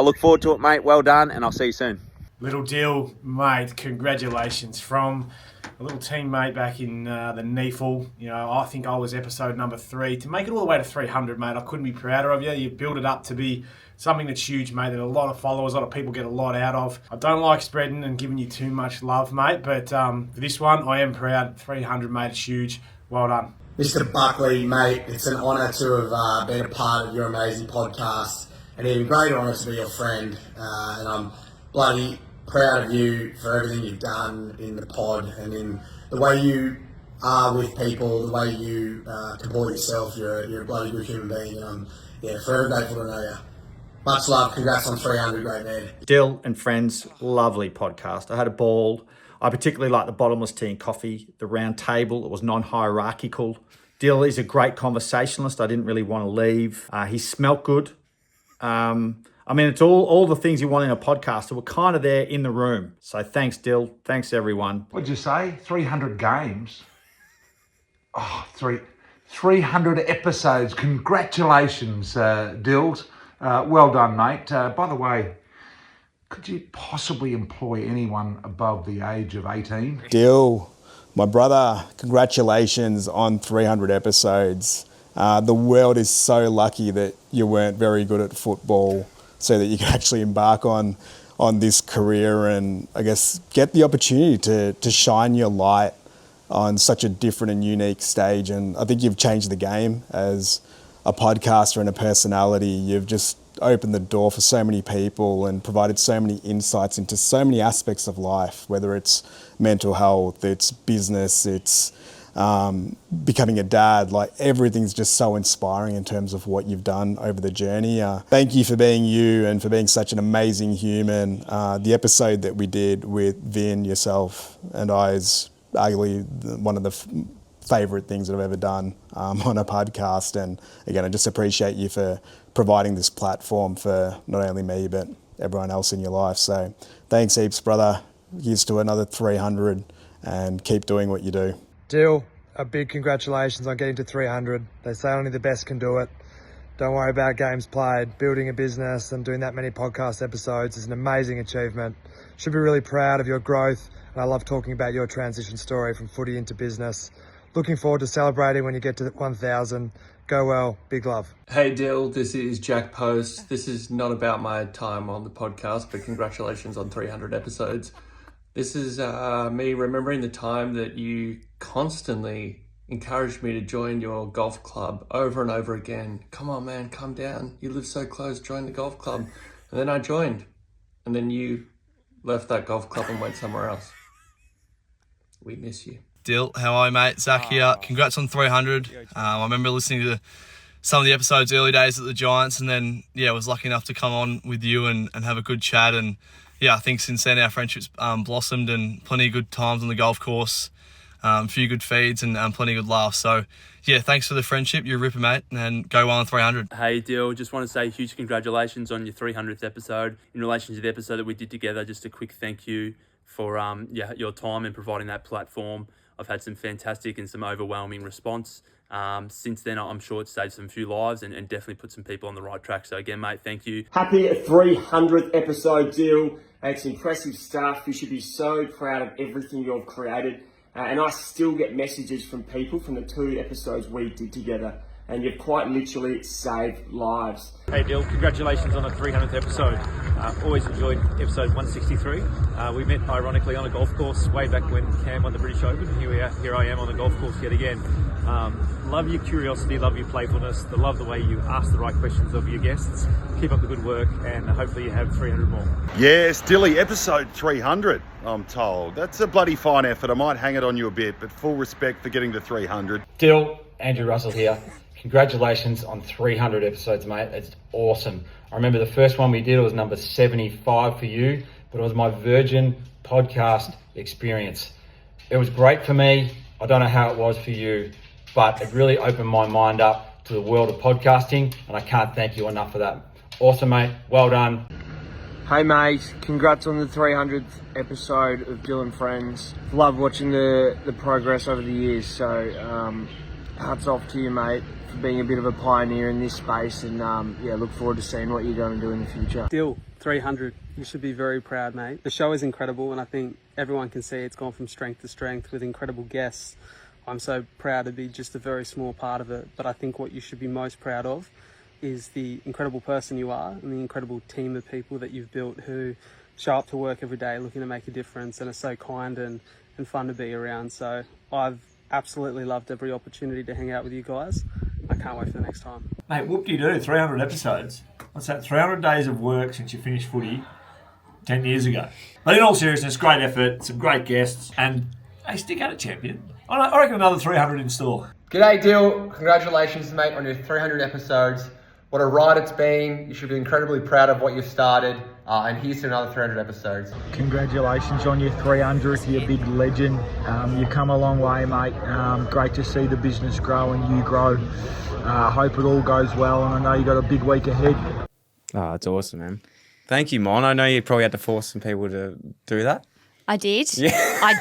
look forward to it, mate. Well done, and I'll see you soon.
Little Dyl, mate, congratulations. From a little teammate back in the NEFL, I think I was episode number 3. To make it all the way to 300, mate, I couldn't be prouder of you. You built it up to be something that's huge, mate, that a lot of followers, a lot of people get a lot out of. I don't like spreading and giving you too much love, mate, but for this one, I am proud. 300, mate, it's huge. Well done.
Mr. Buckley, mate, it's an honour to have been a part of your amazing podcast, and even greater honour to be your friend, and I'm bloody proud of you for everything you've done in the pod and in the way you are with people, the way you comport yourself. You're a bloody good human being, and I'm forever grateful to know you. Much love. Congrats on 300, great man.
Dyl and Friends, lovely podcast. I had a ball. I particularly like the bottomless tea and coffee, the round table. It was non-hierarchical. Dyl is a great conversationalist. I didn't really want to leave. He smelt good. It's all the things you want in a podcast that were kind of there in the room. So thanks, Dyl. Thanks, everyone.
What'd you say? 300 games? 300 episodes. Congratulations, Dyls. Well done, mate. By the way, could you possibly employ anyone above the age of 18?
Dyl, my brother, congratulations on 300 episodes. The world is so lucky that you weren't very good at football, so that you could actually embark on this career and, I guess, get the opportunity to shine your light on such a different and unique stage. And I think you've changed the game as a podcaster and a personality. You've just opened the door for so many people and provided so many insights into so many aspects of life, whether it's mental health, it's business, it's becoming a dad. Like, everything's just so inspiring in terms of what you've done over the journey. Thank you for being you and for being such an amazing human. The episode that we did with Vin, yourself and I is arguably one of the favourite things that I've ever done on a podcast. And again, I just appreciate you for providing this platform for not only me but everyone else in your life. So thanks heaps, brother. Here's to another 300 and keep doing what you do.
Dyl, a big congratulations on getting to 300. They say only the best can do it. Don't worry about games played. Building a business and doing that many podcast episodes is an amazing achievement. Should be really proud of your growth, and I love talking about your transition story from footy into business. Looking forward to celebrating when you get to 1,000. Go well. Big love.
Hey Dyl, this is Jack Post. This is not about my time on the podcast, but congratulations on 300 episodes. This is me remembering the time that you constantly encouraged me to join your golf club over and over again. Come on, man, come down. You live so close, join the golf club. And then I joined. And then you left that golf club and went somewhere else. We miss you.
Dyl, how are you, mate? Zach here. Congrats on 300. I remember listening to some of the episodes early days at the Giants, and then, was lucky enough to come on with you and have a good chat. And, I think since then our friendship's blossomed, and plenty of good times on the golf course, a few good feeds and plenty of good laughs. So, thanks for the friendship. You're a ripper, mate, and go well on 300.
Hey, Dyl, just want to say huge congratulations on your 300th episode. In relation to the episode that we did together, just a quick thank you for your time and providing that platform. I've had some fantastic and some overwhelming response. Since then, I'm sure it's saved some few lives and definitely put some people on the right track. So again, mate, thank you.
Happy 300th episode, Dyl. It's impressive stuff. You should be so proud of everything you've created. And I still get messages from people from the 2 episodes we did together. And you've quite literally saved lives.
Hey Dyl, congratulations on the 300th episode. Always enjoyed episode 163. We met ironically on a golf course way back when Cam won the British Open. Here I am on the golf course yet again. Love your curiosity, love your playfulness, love the way you ask the right questions of your guests. Keep up the good work, and hopefully you have 300 more.
Yes, Dilly, episode 300, I'm told. That's a bloody fine effort. I might hang it on you a bit, but full respect for getting to 300.
Dyl, Andrew Russell here. Congratulations on 300 episodes, mate. It's awesome. I remember the first one we did, it was number 75 for you, but it was my Virgin podcast experience. It was great for me. I don't know how it was for you, but it really opened my mind up to the world of podcasting, and I can't thank you enough for that. Awesome, mate. Well done.
Hey mate, congrats on the 300th episode of Dyl Friends. Love watching the progress over the years, so hats off to you, mate, for being a bit of a pioneer in this space, and look forward to seeing what you're going to do in the future.
Dyl, 300. You should be very proud, mate. The show is incredible, and I think everyone can see it's gone from strength to strength with incredible guests. I'm so proud to be just a very small part of it, but I think what you should be most proud of is the incredible person you are and the incredible team of people that you've built who show up to work every day looking to make a difference and are so kind and fun to be around. So I've absolutely loved every opportunity to hang out with you guys. I can't wait for the next time.
Mate, whoop-de-doo, 300 episodes. What's that, 300 days of work since you finished footy 10 years ago. But in all seriousness, great effort, some great guests, and hey, stick at it, champion. I reckon another 300 in store.
G'day, Dyl. Congratulations, mate, on your 300 episodes. What a ride it's been. You should be incredibly proud of what you've started. And here's to another 300 episodes.
Congratulations on your 300th, you big legend. You've come a long way, mate. Great to see the business grow and you grow. Hope it all goes well, and I know you got a big week ahead.
Oh, it's awesome, man. Thank you, Mon. I know you probably had to force some people to do that.
I did.
Yeah.
I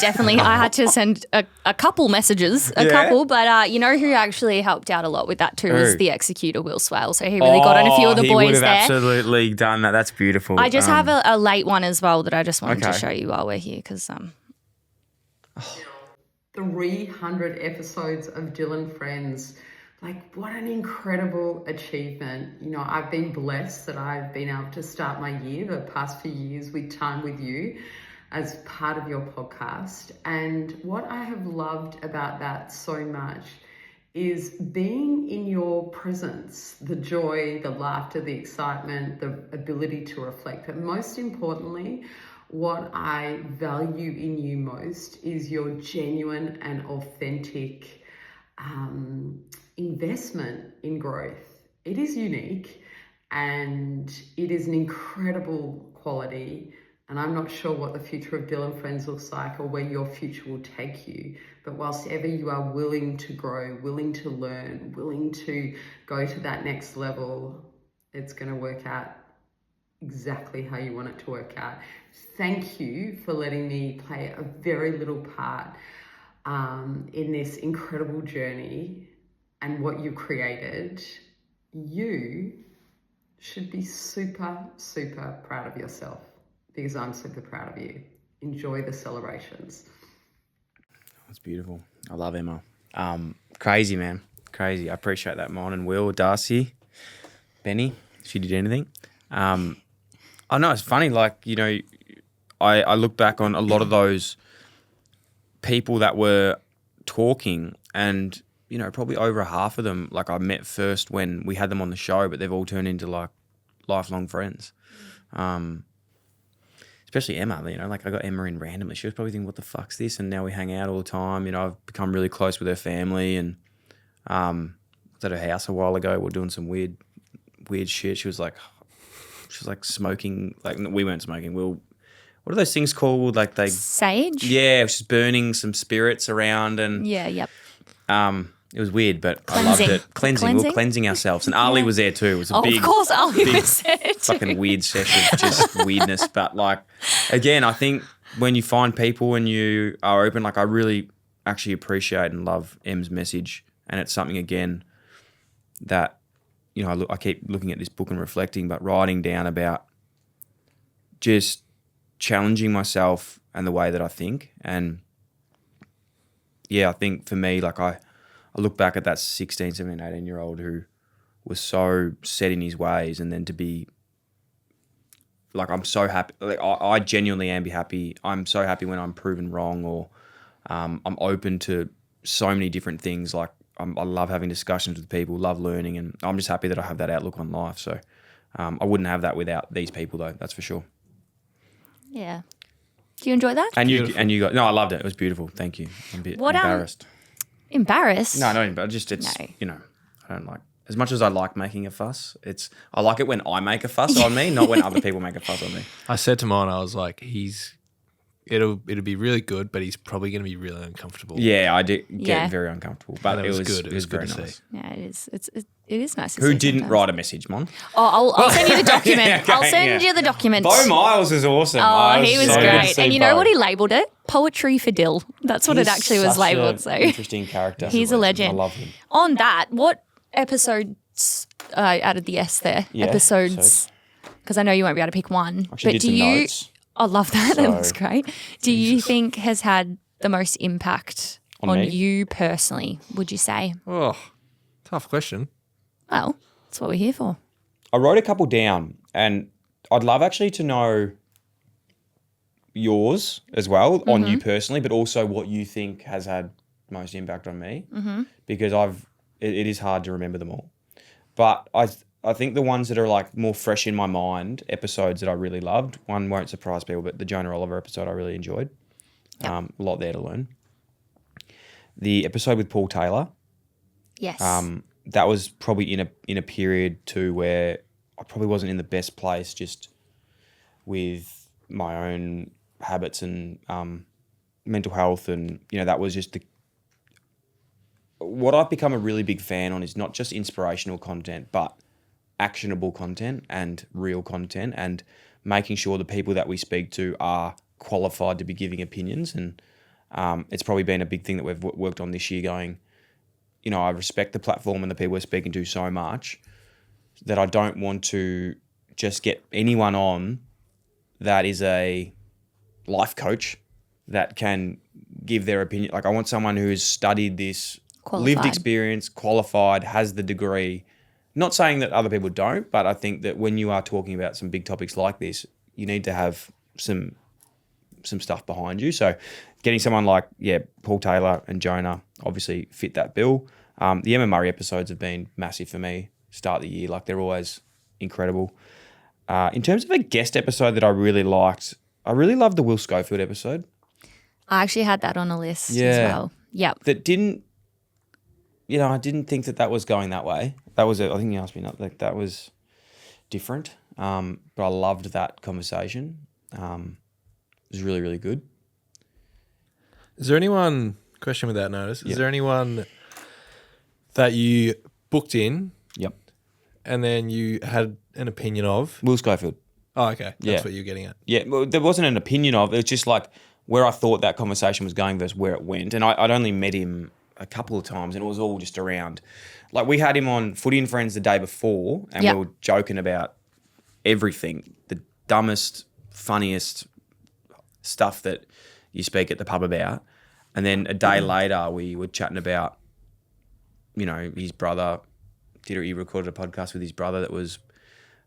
had to send a couple messages, but you know who actually helped out a lot with that too was the executor, Will Swale. So he really got on a few of the boys there.
He would have absolutely done that. That's beautiful.
I just have a late one as well that I just wanted to show you while we're here because
300 episodes of Dyl Friends. Like, what an incredible achievement. You know, I've been blessed that I've been able to start my year, the past few years, with time with you as part of your podcast. And what I have loved about that so much is being in your presence, the joy, the laughter, the excitement, the ability to reflect. But most importantly, what I value in you most is your genuine and authentic investment in growth. It is unique and it is an incredible quality. And I'm not sure what the future of Dyl Friends looks like or where your future will take you. But whilst ever you are willing to grow, willing to learn, willing to go to that next level, it's going to work out exactly how you want it to work out. Thank you for letting me play a very little part in this incredible journey and what you created. You should be super, super proud of yourself because I'm super proud of you. Enjoy the celebrations.
That's beautiful. I love Emma. Crazy, man. Crazy. I appreciate that, Mon and Will, Darcy, Benny, if she did anything. I know it's funny, like, you know, I look back on a lot of those people that were talking and you know, probably over half of them, like I met first when we had them on the show, but they've all turned into like lifelong friends. Especially Emma, you know, like I got Emma in randomly. She was probably thinking, what the fuck's this? And now we hang out all the time. You know, I've become really close with her family, and I was at her house a while ago. We're doing some weird shit. She was like smoking, like we weren't smoking. What are those things called? Like
Sage?
Yeah, she's burning some spirits around and
Yep.
It was weird, but
Cleansing.
I loved it. Cleansing. We were cleansing ourselves. And Ali was there too. It was a big,
of course Ali
big
was there too.
fucking weird session, just weirdness. But like, again, I think when you find people and you are open, like I really actually appreciate and love Em's message. And it's something, again, that, you know, I keep looking at this book and reflecting, but writing down about just challenging myself and the way that I think. And yeah, I think for me, like I look back at that 16, 17, 18-year-old who was so set in his ways, and then to be like, I'm so happy. Like I genuinely am happy. I'm so happy when I'm proven wrong, or I'm open to so many different things. Like I love having discussions with people, love learning, and I'm just happy that I have that outlook on life. So I wouldn't have that without these people, though. That's for sure.
Yeah. Do you enjoy that?
And you got no. I loved it. It was beautiful. Thank you. I'm a bit embarrassed.
Embarrassed?
No, but just you know, I don't like, as much as I like making a fuss, I like it when I make a fuss on me, not when other people make a fuss on me.
I said to Mon, I was like, it'll be really good, but he's probably going to be really uncomfortable.
Yeah, I did get very uncomfortable, but it was
good.
It was
good
very
to
nice.
see.
Yeah, it is. It is nice to
Who
see
didn't
sometimes.
write a message, Mon?
Oh, I'll send you the document.
Okay,
I'll send
yeah.
you the document.
Bo Miles is awesome.
Oh, he was
so good to
great.
see
And you know
Bo.
what he labelled it? Poetry for Dyl. That's what it
He's
actually was
such
labelled.
a
So
interesting character.
He's a legend.
I love him.
On that, what episodes? I added the S there.
Yeah,
episodes, because I know you won't be able to pick one.
Actually
but
did some notes.
I love that. That
So-
looks great. Do you think has had the most impact
On me?
you personally? Would you say?
Oh, tough question.
Well, that's what we're here for.
I wrote a couple down, and I'd love actually to know yours as well, on you personally, but also what you think has had most impact on me, because it is hard to remember them all. But I think the ones that are like more fresh in my mind, episodes that I really loved, one won't surprise people, but the Jonah Oliver episode I really enjoyed. A lot there to learn. The episode with Paul Taylor.
Yes.
That was probably in a period too where I probably wasn't in the best place, just with my own habits and mental health, and you know, that was just what I've become a really big fan on is not just inspirational content, but actionable content and real content, and making sure the people that we speak to are qualified to be giving opinions. And it's probably been a big thing that we've worked on this year, going, you know, I respect the platform and the people we're speaking to so much that I don't want to just get anyone on that is a life coach that can give their opinion. Like, I want someone who's studied this, lived experience, qualified, has the degree. Not saying that other people don't, but I think that when you are talking about some big topics like this, you need to have some stuff behind you. So getting someone like, Paul Taylor and Jonah obviously fit that bill. The Emma Murray episodes have been massive for me, start the year. Like, they're always incredible. In terms of a guest episode that I really liked, I really loved the Will Schofield episode.
I actually had that on a list as well. Yep.
That didn't, you know, I didn't think that was going that way. That was, I think you asked me, not like that was different. But I loved that conversation. It was really, really good.
Is there anyone, question without notice, is there anyone that you booked in?
Yep.
And then you had an opinion of?
Will Schofield.
Oh, okay. That's what you're getting at.
Yeah, well, there wasn't an opinion of. It was just like where I thought that conversation was going versus where it went. And I'd only met him a couple of times, and it was all just around. Like, we had him on Footy and Friends the day before, and we were joking about everything, the dumbest, funniest stuff that you speak at the pub about. And then a day later, we were chatting about, you know, his brother. He recorded a podcast with his brother that was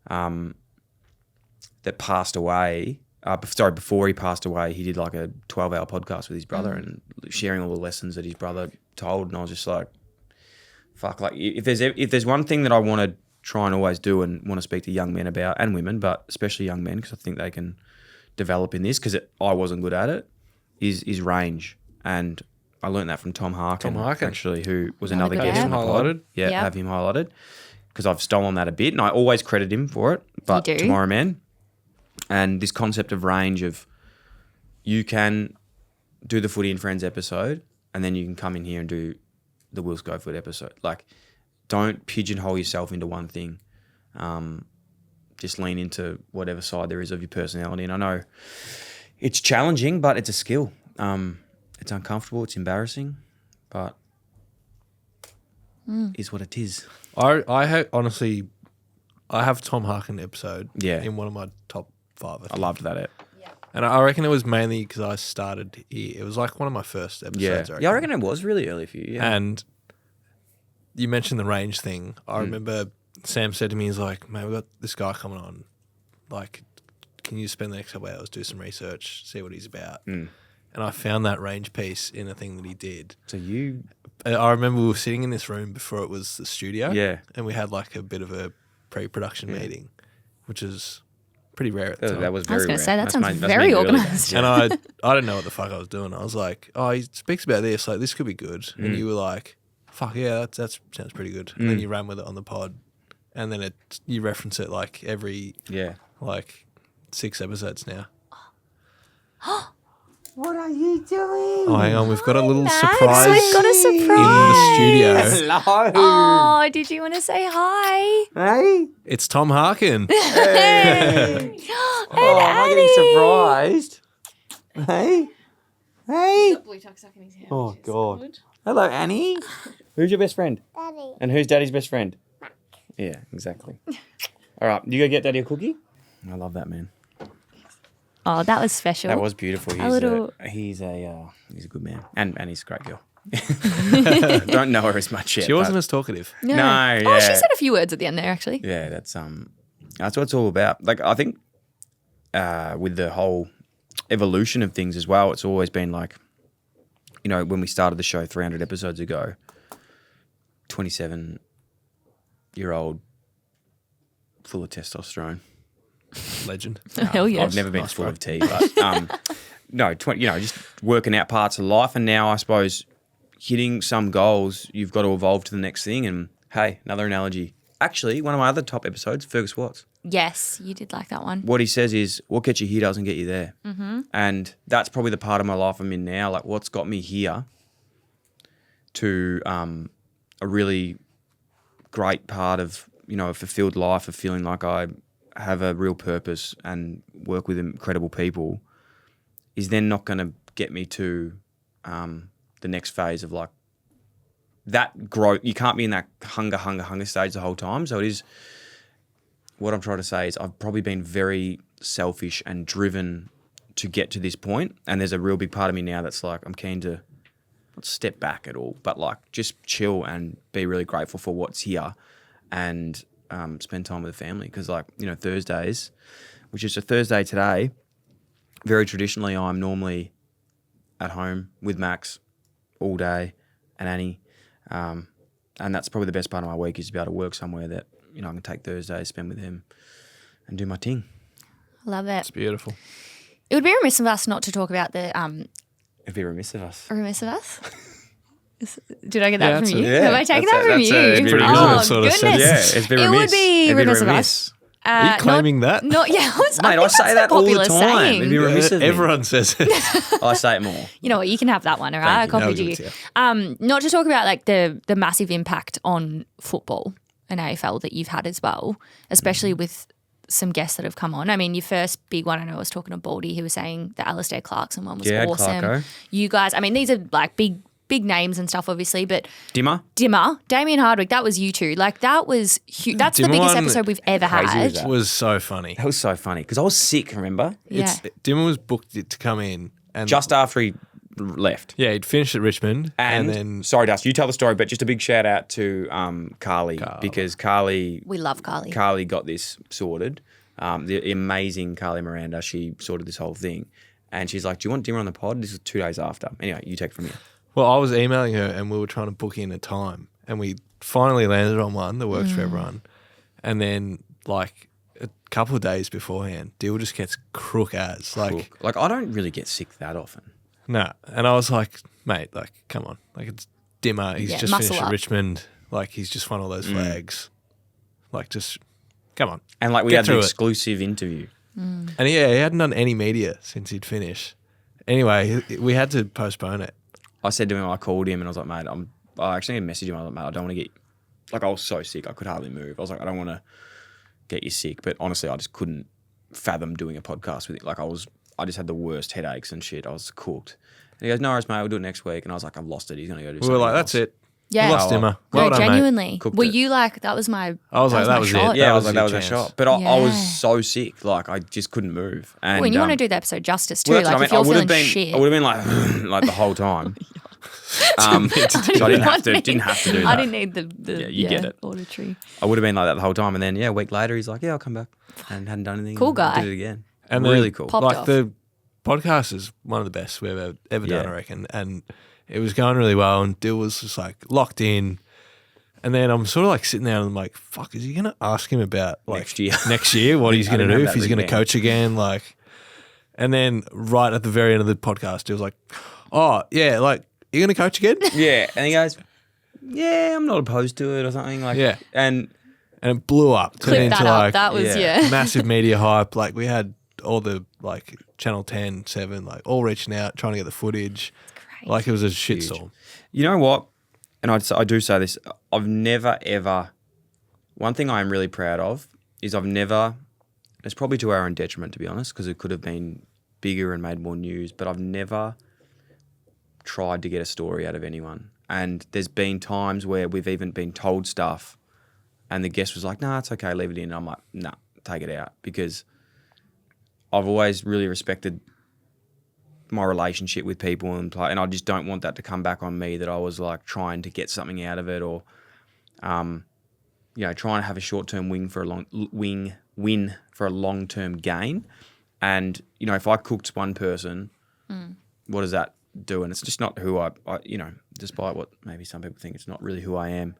that passed away. Before he passed away, he did like a 12-hour podcast with his brother and sharing all the lessons that his brother told, and I was just like, fuck. Like if there's one thing that I want to try and always do and want to speak to young men about, and women, but especially young men, because I think they can develop in this, because I wasn't good at it, is range. And I learned that from Tom Harkin, actually, who was another guest on the pod. Yeah, have him highlighted, because I've stolen that a bit, and I always credit him for it. But Tomorrow Man, and this concept of range of, you can do the Footy and Friends episode, and then you can come in here and do the Will Schofield episode. Like, don't pigeonhole yourself into one thing. Just lean into whatever side there is of your personality. And I know it's challenging, but it's a skill. It's uncomfortable, it's embarrassing, but is what it is.
Honestly, I have Tom Harkin episode in one of my top 5.
I loved that.
And I reckon it was mainly because I started here. It was like one of my first episodes.
I reckon it was really early for you. Yeah.
And you mentioned the range thing. I remember Sam said to me, he's like, "Man, we've got this guy coming on. Like, can you spend the next couple hours, do some research, see what he's about?" And I found that range piece in a thing that he did. I remember we were sitting in this room before it was the studio.
Yeah.
And we had like a bit of a pre-production meeting, which is pretty rare at the time.
That was very rare.
I was going to say, that sounds very organised.
And I didn't know what the fuck I was doing. I was like, "Oh, he speaks about this. Like, this could be good." And you were like, "Fuck yeah, that sounds pretty good." And then you ran with it on the pod, and then you reference it like every 6 episodes now.
What are you doing?
Oh, hang on, we've got a little
Max,
surprise.
we've got a surprise
in the studio.
Hello.
Oh, did you want to say hi?
Hey.
It's Tom Harkin.
Hey. Oh, am I getting surprised? Hey. Hey. Oh, God. Hello, Annie.
Who's your best friend?
Daddy.
And who's Daddy's best friend? Mac. Yeah, exactly. All right, you go get Daddy a cookie? I love that, man.
Oh, that was special.
That was beautiful. He's a good man, and he's a great girl. Don't know her as much yet.
She wasn't as talkative.
No.
Yeah.
Oh, she said a few words at the end there, actually.
Yeah, that's what it's all about. Like, I think with the whole evolution of things as well, it's always been like, you know, when we started the show 300 episodes ago, 27-year-old, full of testosterone.
Legend.
Hell yes.
I've never been full of tea, but no, just working out parts of life. And now I suppose hitting some goals, you've got to evolve to the next thing. And hey, another analogy. Actually, one of my other top episodes, Fergus Watts.
Yes, you did like that one.
What he says is, what gets you here doesn't get you there.
Mm-hmm.
And that's probably the part of my life I'm in now. Like, what's got me here to a really great part of, you know, a fulfilled life, of feeling like I have a real purpose and work with incredible people, is then not going to get me to the next phase of like that growth. You can't be in that hunger stage the whole time. So it is, what I'm trying to say is I've probably been very selfish and driven to get to this point. And there's a real big part of me now that's like, I'm keen to not step back at all, but like just chill and be really grateful for what's here and spend time with the family. Because, like, you know, Thursdays, which is a Thursday today, very traditionally I'm normally at home with Max all day and Annie. And that's probably the best part of my week, is to be able to work somewhere that, you know, I can take Thursdays, spend with him and do my thing.
Love it.
It's beautiful.
It would be remiss of us not to talk about the...
It'd be remiss of us.
Remiss of us? Did I get that from you?
Yeah,
have I taken that from you?
Oh, sort of
goodness.
Yeah, it's been
It
remiss.
would be
It'd
remiss of us.
Are you claiming that?
Not, yeah, I
Mate, I
think
say that
that's a
all the
popular
time.
saying.
It'd be remiss of me.
Everyone says it.
I say it more.
You know what? You can have that one, all right? I copied you. Not to talk about like the massive impact on football and AFL that you've had as well, especially with some guests that have come on. I mean, your first big one, I know I was talking to Baldy, who was saying the Alistair Clarkson one was awesome.
Clarko.
You guys, I mean, these are like big names and stuff, obviously, but
Dimmer,
Damien Hardwick, that was you two. Like, that was huge. That's the
Dimmer
biggest
one,
episode we've ever had.
It was so funny.
That was so funny because I was sick, remember?
Yeah.
Dimmer was booked to come in. And
just after he left.
Yeah, he'd finished at Richmond. And then...
Sorry, Dust, you tell the story, but just a big shout out to Carly, because Carly...
We love Carly.
Carly got this sorted. The amazing Carly Miranda, she sorted this whole thing. And she's like, do you want Dimmer on the pod? This was 2 days after. Anyway, you take it from here.
Well, I was emailing her and we were trying to book in a time, and we finally landed on one that works for everyone. And then, like, a couple of days beforehand, Dyl just gets crook as. Like,
I don't really get sick that often.
No. And I was like, mate, like, come on. Like, it's Dimmer. He's just finished at Richmond. Like, he's just won all those flags. Like, just, come on.
And, like, we had an exclusive interview.
And, yeah, he hadn't done any media since he'd finished. Anyway, we had to postpone it.
I said to him, I called him and I was like, mate, I actually messaged him. I was like, mate, I don't want to get, like, I was so sick. I could hardly move. I was like, I don't want to get you sick. But honestly, I just couldn't fathom doing a podcast with it. Like, I just had the worst headaches and shit. I was cooked. And he goes, no worries, mate, we'll do it next week. And I was like, I've lost it. He's going to go do something
We were like,
else.
that's it.
Yeah.
We lost Dimmer. Well done,
genuinely.
Cooked
Were
it.
you like, that was my
I was like, that was
shot?
it.
Yeah, I
That
was like, that was
your
a
chance.
shot. But I was
Yeah.
so sick. Like, I just couldn't move. And,
Well, and you want to do the episode justice too.
well, that's
like,
what
if you're
I
feeling
been,
shit.
I would have been like, like the whole time. So I didn't have to do that.
I didn't need the
you get it.
auditory.
I would have been like that the whole time. And then, a week later, he's like, yeah, I'll come back. And hadn't done anything.
Cool guy.
Did it again.
And
really cool.
Popped
Like,
off.
the podcast is one of the best we've ever done,
Yeah.
I reckon. And it was going really well, and Dyl was just, like, locked in. And then I'm sort of, like, sitting there and I'm like, fuck, is he going to ask him about, like,
next year?
what he's
I
going to
didn't
do,
have
if he's
that
going to
written down.
coach again? Like, and then right at the very end of the podcast, he was like, oh, yeah, like, you going to coach again?
Yeah. And he goes, yeah, I'm not opposed to it or something. Like,
Yeah.
And
it blew up.
Clip
Turned
that
into,
up.
like,
That was, yeah.
massive media hype. Like, we had all the, like, Channel 10, 7, like, all reaching out, trying to get the footage. Like, it was a shitstorm.
you know what? And I do say this, I've never, ever, one thing I am really proud of is I've never, it's probably to our own detriment, to be honest, because it could have been bigger and made more news, but I've never tried to get a story out of anyone. And there's been times where we've even been told stuff and the guest was like, nah, it's okay, leave it in. And I'm like, nah, take it out, because I've always really respected my relationship with people and I just don't want that to come back on me, that I was like trying to get something out of it, or trying to have a short-term win for a long-term gain. And if I cooked one person, what does that do? And it's just not who I despite what maybe some people think, it's not really who I am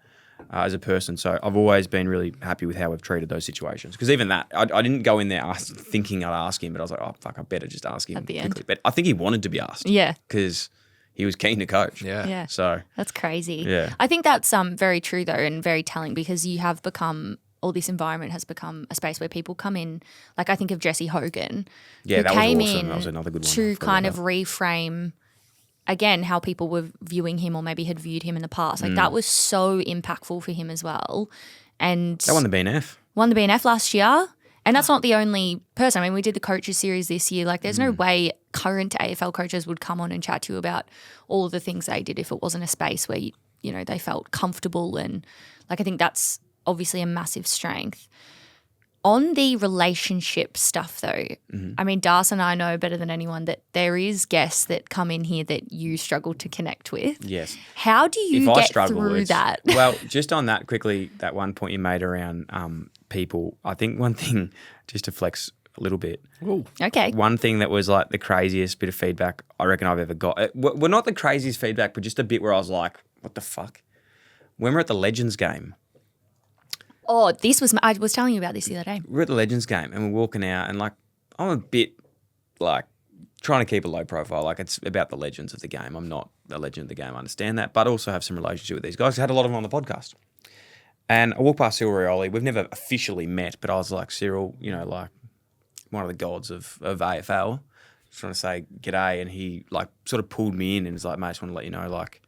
as a person. So I've always been really happy with how we've treated those situations. Because even that, I didn't go in there thinking I'd ask him, but I was like, oh, fuck, I better just ask him
At the
quickly.
end.
But I think he wanted to be asked.
Yeah.
Because he was keen to coach.
Yeah.
So
That's crazy.
Yeah.
I think that's very true though, and very telling, because you have become, all this environment has become a space where people come in. Like, I think of Jesse Hogan,
Yeah,
who
that was
came
awesome.
in
That was another good one. I
to
forgot
kind
about
of reframe again how people were viewing him or maybe had viewed him in the past. Like, that was so impactful for him as well. And
that won the BNF.
won the BNF last year. And that's not the only person. I mean, we did the coaches series this year. Like, there's no way current AFL coaches would come on and chat to you about all of the things they did if it wasn't a space where, they felt comfortable. And, like, I think that's obviously a massive strength. On the relationship stuff, though, I mean, Darcy and I know better than anyone that there is guests that come in here that you struggle to connect with.
Yes.
How do you get through
it's-
that?
Well, just on that quickly, that one point you made around people, I think one thing, just to flex a little bit.
Okay.
One thing that was like the craziest bit of feedback I reckon I've ever got. Well, not the craziest feedback, but just a bit where I was like, what the fuck? When we're at the Legends game,
Oh, I was telling you about this the other day.
we're at the Legends game and we're walking out and like I'm a bit like trying to keep a low profile. Like it's about the legends of the game. I'm not a legend of the game. I understand that, but also have some relationship with these guys. I had a lot of them on the podcast. And I walked past Cyril Rioli. We've never officially met, but I was like, Cyril, like one of the gods of AFL, just trying to say g'day. And he like sort of pulled me in and was like, mate, I just want to let you know, like,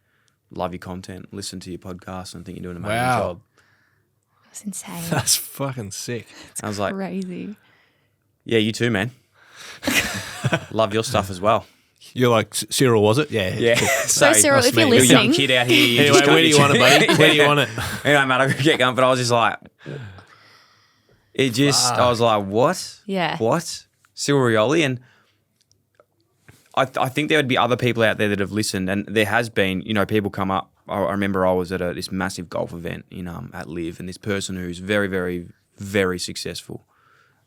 love your content, listen to your podcast and think you're doing an amazing job.
That's insane.
That's fucking sick.
I was like,
Crazy.
yeah, you too, man. Love your stuff as well.
You're like, Cyril, was it? Yeah.
Yeah.
Cool.
So, Cyril, if you're
You're a young
listening,
kid out here. you
Anyway,
just
where
got
do you
your-
want it, buddy? Where do you want it?
Anyway, mate, I could get going, but I was just like, I was like, what?
Yeah.
What? Cyril Rioli. And I think there would be other people out there that have listened, and there has been, people come up. I remember I was at this massive golf event in at Live, and this person who's very, very, very successful,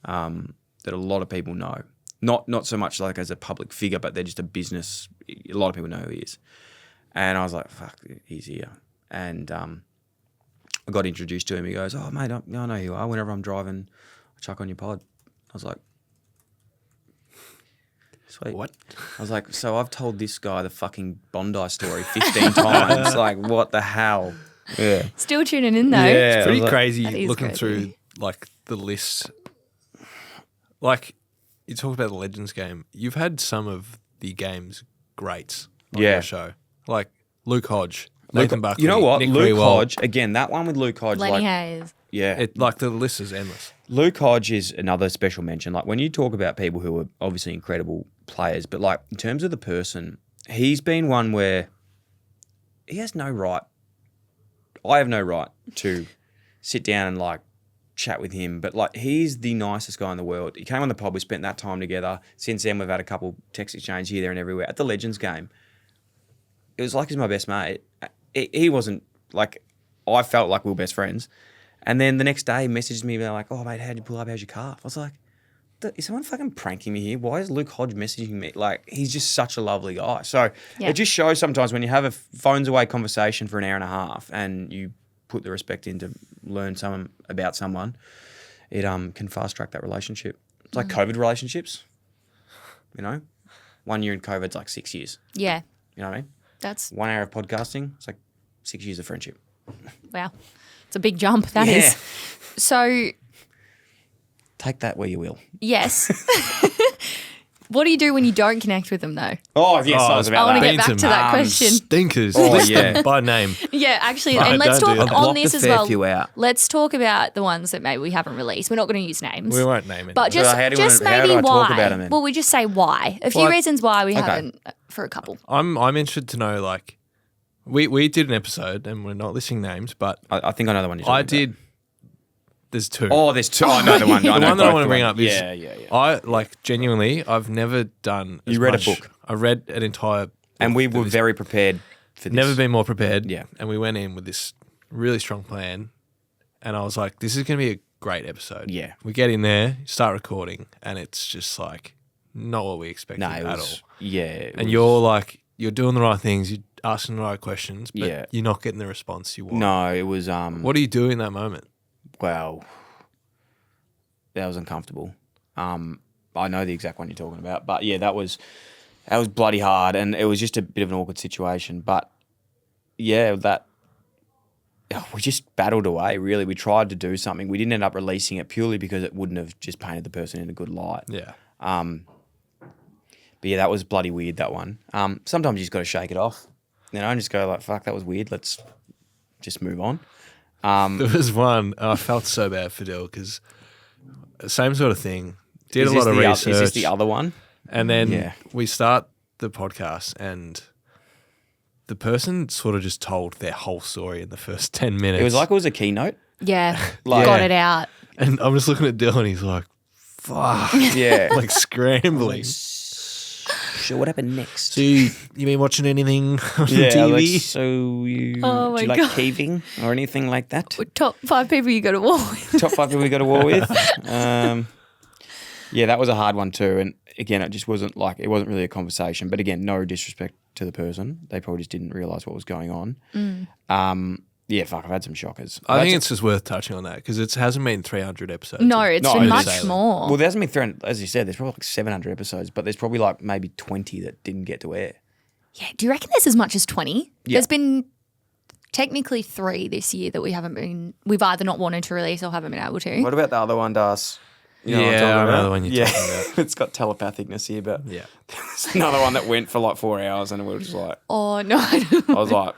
that a lot of people know. Not so much like as a public figure, but they're just a business. A lot of people know who he is. And I was like, fuck, he's here. And I got introduced to him. He goes, oh, mate, I know who you are. Whenever I'm driving, I chuck on your pod. I was like, sweet.
What?
I was like, so I've told this guy the fucking Bondi story 15 times. Like, what the hell? Yeah.
Still tuning in though.
Yeah.
It's pretty
That
crazy
is
looking
crazy.
through like the list. Like you talk about the Legends game. You've had some of the game's greats on
Yeah.
your show. Like Luke Hodge, Nathan Buckley.
You know what?
Nick
Luke
Rewalt.
Hodge, again, that one with Luke Hodge.
Lenny
like,
Hayes.
Yeah.
Like the list is endless.
Luke Hodge is another special mention. Like when you talk about people who are obviously incredible players, but like in terms of the person, he's been one where he has no right. I have no right to sit down and like chat with him, but like he's the nicest guy in the world. He came on the pod, we spent that time together. Since then, we've had a couple text exchange here, there, and everywhere. At the Legends game, it was like he's my best mate. He wasn't like, I felt like we were best friends. And then the next day, he messaged me like, oh, mate, how'd you pull up? How's your calf? I was like, is someone fucking pranking me here? Why is Luke Hodge messaging me? Like, he's just such a lovely guy. So it just shows sometimes when you have a phones away conversation for an hour and a half and you put the respect in to learn something about someone, it can fast track that relationship. It's like COVID relationships, you know? 1 year in COVID's like 6 years.
Yeah.
You know what I mean?
That's
1 hour of podcasting, it's like 6 years of friendship.
wow. It's a big jump. That is. So
Take that where you will.
yes. What do you do when you don't connect with them though?
Oh, yes, I was about
I want to
that.
get back to that question.
Stinkers.
Oh,
List
yeah.
them by name.
Yeah, actually,
No,
and let's
don't
talk
do that.
on
Block
this
the
as
fair
well.
few out.
Let's talk about the ones that maybe we haven't released. We're not going to use names.
We won't name it.
But
So
just,
how do
maybe
I
why.
talk about them then?
Well, we just say why. A few
Well,
reasons why we
okay.
haven't for a couple.
I'm interested to know, like, we did an episode and we're not listing names, but
I think I know the one you're talking
I
about.
did. There's two.
Oh, there's two. I know the one.
The
I know
one that I
both
want to
the
bring
one.
up is
Yeah.
I like genuinely. I've never done.
You
as
read a
much.
book.
I read an entire.
And
book
we
for
were
this.
very prepared for this.
Never been more prepared.
Yeah.
And we went in with this really strong plan, and I was like, "This is going to be a great episode."
Yeah.
We get in there, start recording, and it's just like not what we expected
No, it
at
was,
all.
yeah. it
And
was-
you're like, you're doing the right things, you're asking the right questions, but
Yeah.
you're not getting the response you want.
No, it was.
What do you do in that moment?
Well, that was uncomfortable. I know the exact one you're talking about, but yeah, that was bloody hard, and it was just a bit of an awkward situation. But yeah, we just battled away. Really, we tried to do something. We didn't end up releasing it purely because it wouldn't have just painted the person in a good light.
Yeah.
But yeah, that was bloody weird. That one. Sometimes you just got to shake it off, and just go like, "Fuck, that was weird. Let's just move on."
There was one, I felt so bad for Dyl because same sort of thing. Did
Is
a lot
this
of
the
research.
Is this the other one?
And then
Yeah.
we start the podcast and the person sort of just told their whole story in the first 10 minutes.
It was like it was a keynote.
Yeah.
Like-
Got it out.
And I'm just looking at Dyl and he's like, fuck.
Yeah.
Like scrambling.
So what happened next?
So you been watching anything on
Yeah,
TV?
like, so you,
Oh
do you
my
like
God.
caving or anything like that?
Top 5 people you go to war with.
Top 5 people we go to war with. Yeah, that was a hard one too. And again, it just wasn't really a conversation. But again, no disrespect to the person. They probably just didn't realise what was going on. Yeah, fuck, I've had some shockers.
I think it's just worth touching on that because it hasn't been 300 episodes.
No, it's been much
necessarily.
more.
Well, there hasn't been 300, as you said, there's probably like 700 episodes, but there's probably like maybe 20 that didn't get to air.
Yeah. Do you reckon there's as much as 20?
Yeah.
There's been technically 3 this year that we've either not wanted to release or haven't been able to.
What about the other one, Das? You know
Yeah,
what I'm talking
I know
about?
the one you're talking about.
It's got telepathicness here, but
Yeah.
there's another one that went for like 4 hours and we were just like,
Oh, no.
I was like,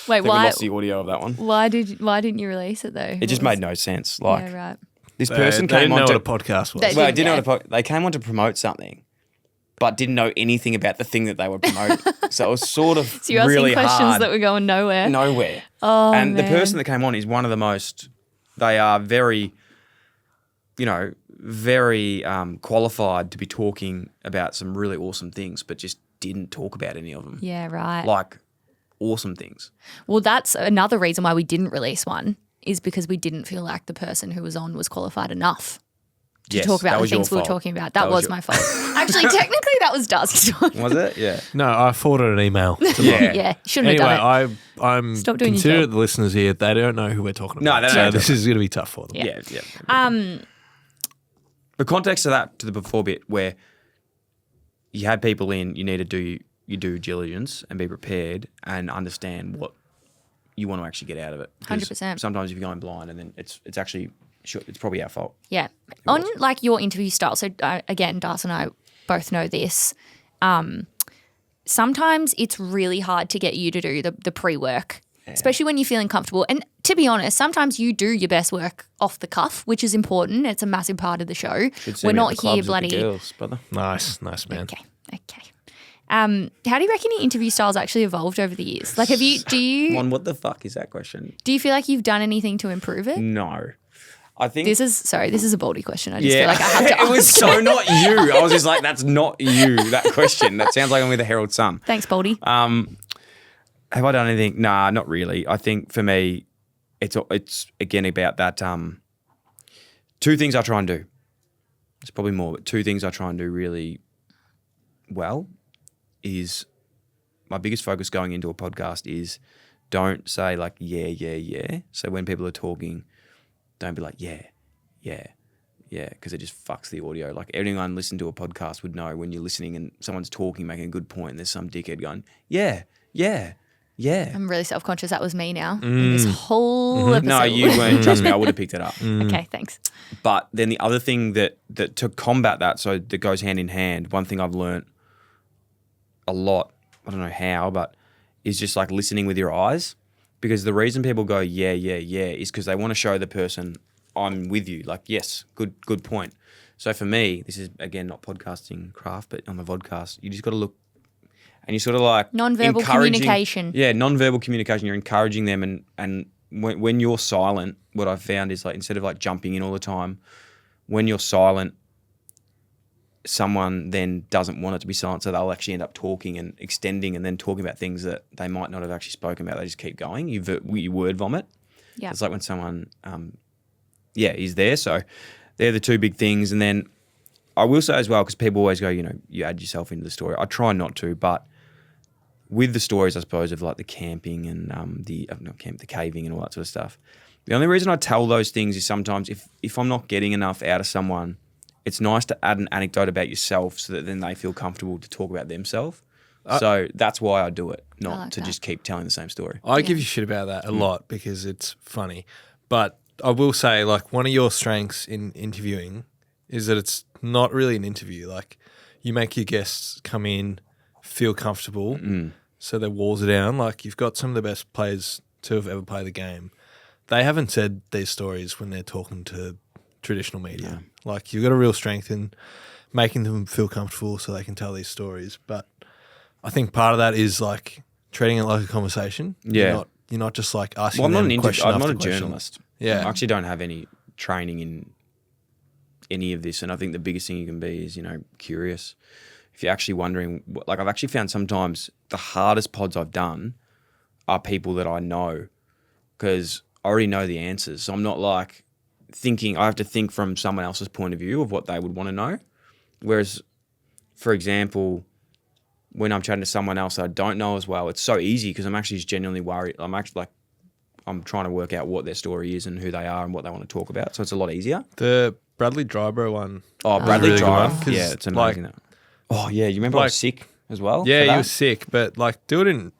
Wait,
I think we
why?
lost the audio of that one.
Why didn't you release it though?
It just made no sense. Like,
Yeah, right.
this person
they
came
didn't
on
know
to
what a podcast was.
They
Well, I
didn't,
didn't know
yeah.
what they came on to promote something, but didn't know anything about the thing that they were promoting. So it was sort of
So you're asking
really
questions
hard.
that were going nowhere.
Nowhere.
Oh,
and
man.
the person that came on is one of the most. They are very, very qualified to be talking about some really awesome things, but just didn't talk about any of them.
Yeah, right.
Like awesome things.
Well, that's another reason why we didn't release one is because we didn't feel like the person who was on was qualified enough. to
Yes,
talk
that
about the
was your
things we were
fault.
talking about. That
That was
was my fault. Actually, technically, that was Darcy's fault.
Was it? Yeah.
No, I forwarded an email. To
Yeah.
Mum.
Yeah, shouldn't have done
Anyway, I'm
Stop doing your
considerate
job.
the listeners here. They don't know who we're talking
No,
about.
they don't
so
know.
this is going to be tough for them.
Yeah. Yeah.
it.
The context of that to the before bit where you have people in, you need to do your due diligence and be prepared and understand what you want to actually get out of it. 'Cause
100%.
Sometimes if you're going blind and then it's actually, sure, it's probably our fault.
Yeah. On like your interview style, so again, Darcy and I both know this. Sometimes it's really hard to get you to do the pre-work, especially when you're feeling comfortable. And to be honest, sometimes you do your best work off the cuff, which is important. It's a massive part of the show. We're not here bloody.
Girls, brother.
Nice man.
Okay. How do you reckon your interview style's actually evolved over the years? Like, do you
Mon, what the fuck is that question?
do you feel like you've done anything to improve it?
No. I think
This is a baldy question. I just feel like I have to
it was
ask
so not you. I was just like, that's not you, that question. That sounds like I'm with the Herald Sun.
Thanks, Baldy.
Have I done anything? Nah, not really. I think for me, it's again about that. Two things I try and do. It's probably more, but two things I try and do really well is my biggest focus going into a podcast is don't say like yeah. So when people are talking, don't be like yeah, because it just fucks the audio. Like anyone listen to a podcast would know when you're listening and someone's talking, making a good point, and there's some dickhead going yeah.
I'm really self-conscious. That was me now. In this whole episode.
No, you weren't. Trust me, I would have picked it up.
Okay, thanks.
But then the other thing that to combat that, so that goes hand in hand, one thing I've learnt a lot, I don't know how, but is just like listening with your eyes. Because the reason people go, yeah, is because they want to show the person, I'm with you. Like, yes, good point. So for me, this is, again, not podcasting craft, but on the vodcast, you just got to look and you sort of like
Non-verbal communication.
Yeah, non-verbal communication. You're encouraging them, and when you're silent, what I've found is like instead of like jumping in all the time, when you're silent, someone then doesn't want it to be silent, so they'll actually end up talking and extending and then talking about things that they might not have actually spoken about. They just keep going. You word vomit.
Yeah,
it's like when someone, is there. So they're the two big things. And then I will say as well, because people always go, you add yourself into the story. I try not to, but with the stories, I suppose, of like the camping and the caving and all that sort of stuff. The only reason I tell those things is sometimes if I'm not getting enough out of someone, it's nice to add an anecdote about yourself so that then they feel comfortable to talk about themselves. So that's why I do it, not to just keep telling the same story.
I give you shit about that a lot because it's funny. But I will say, like, one of your strengths in interviewing is that it's not really an interview. Like, you make your guests come in, feel comfortable, so their walls are down. Like, you've got some of the best players to have ever played the game. They haven't said these stories when they're talking to traditional media. Like, you've got a real strength in making them feel comfortable so they can tell these stories. But I think part of that is like treating it like a conversation.
Yeah.
You're not just like asking
I'm not
them
an
question
I'm
after
not a
question.
journalist.
Yeah.
I actually don't have any training in any of this, and I think the biggest thing you can be is curious. If you're actually wondering, like I've actually found sometimes the hardest pods I've done are people that I know because I already know the answers. So I'm not like thinking, I have to think from someone else's point of view of what they would want to know. Whereas, for example, when I'm chatting to someone else that I don't know as well, it's so easy because I'm actually just genuinely worried. I'm actually like, I'm trying to work out what their story is and who they are and what they want to talk about. So it's a lot easier.
The Bradley Drybro one.
Oh, Bradley
really
Drybro. Yeah, it's amazing.
Like,
oh, yeah. You remember I was sick as well?
Yeah,
for
he
that?
was sick, but like, we didn't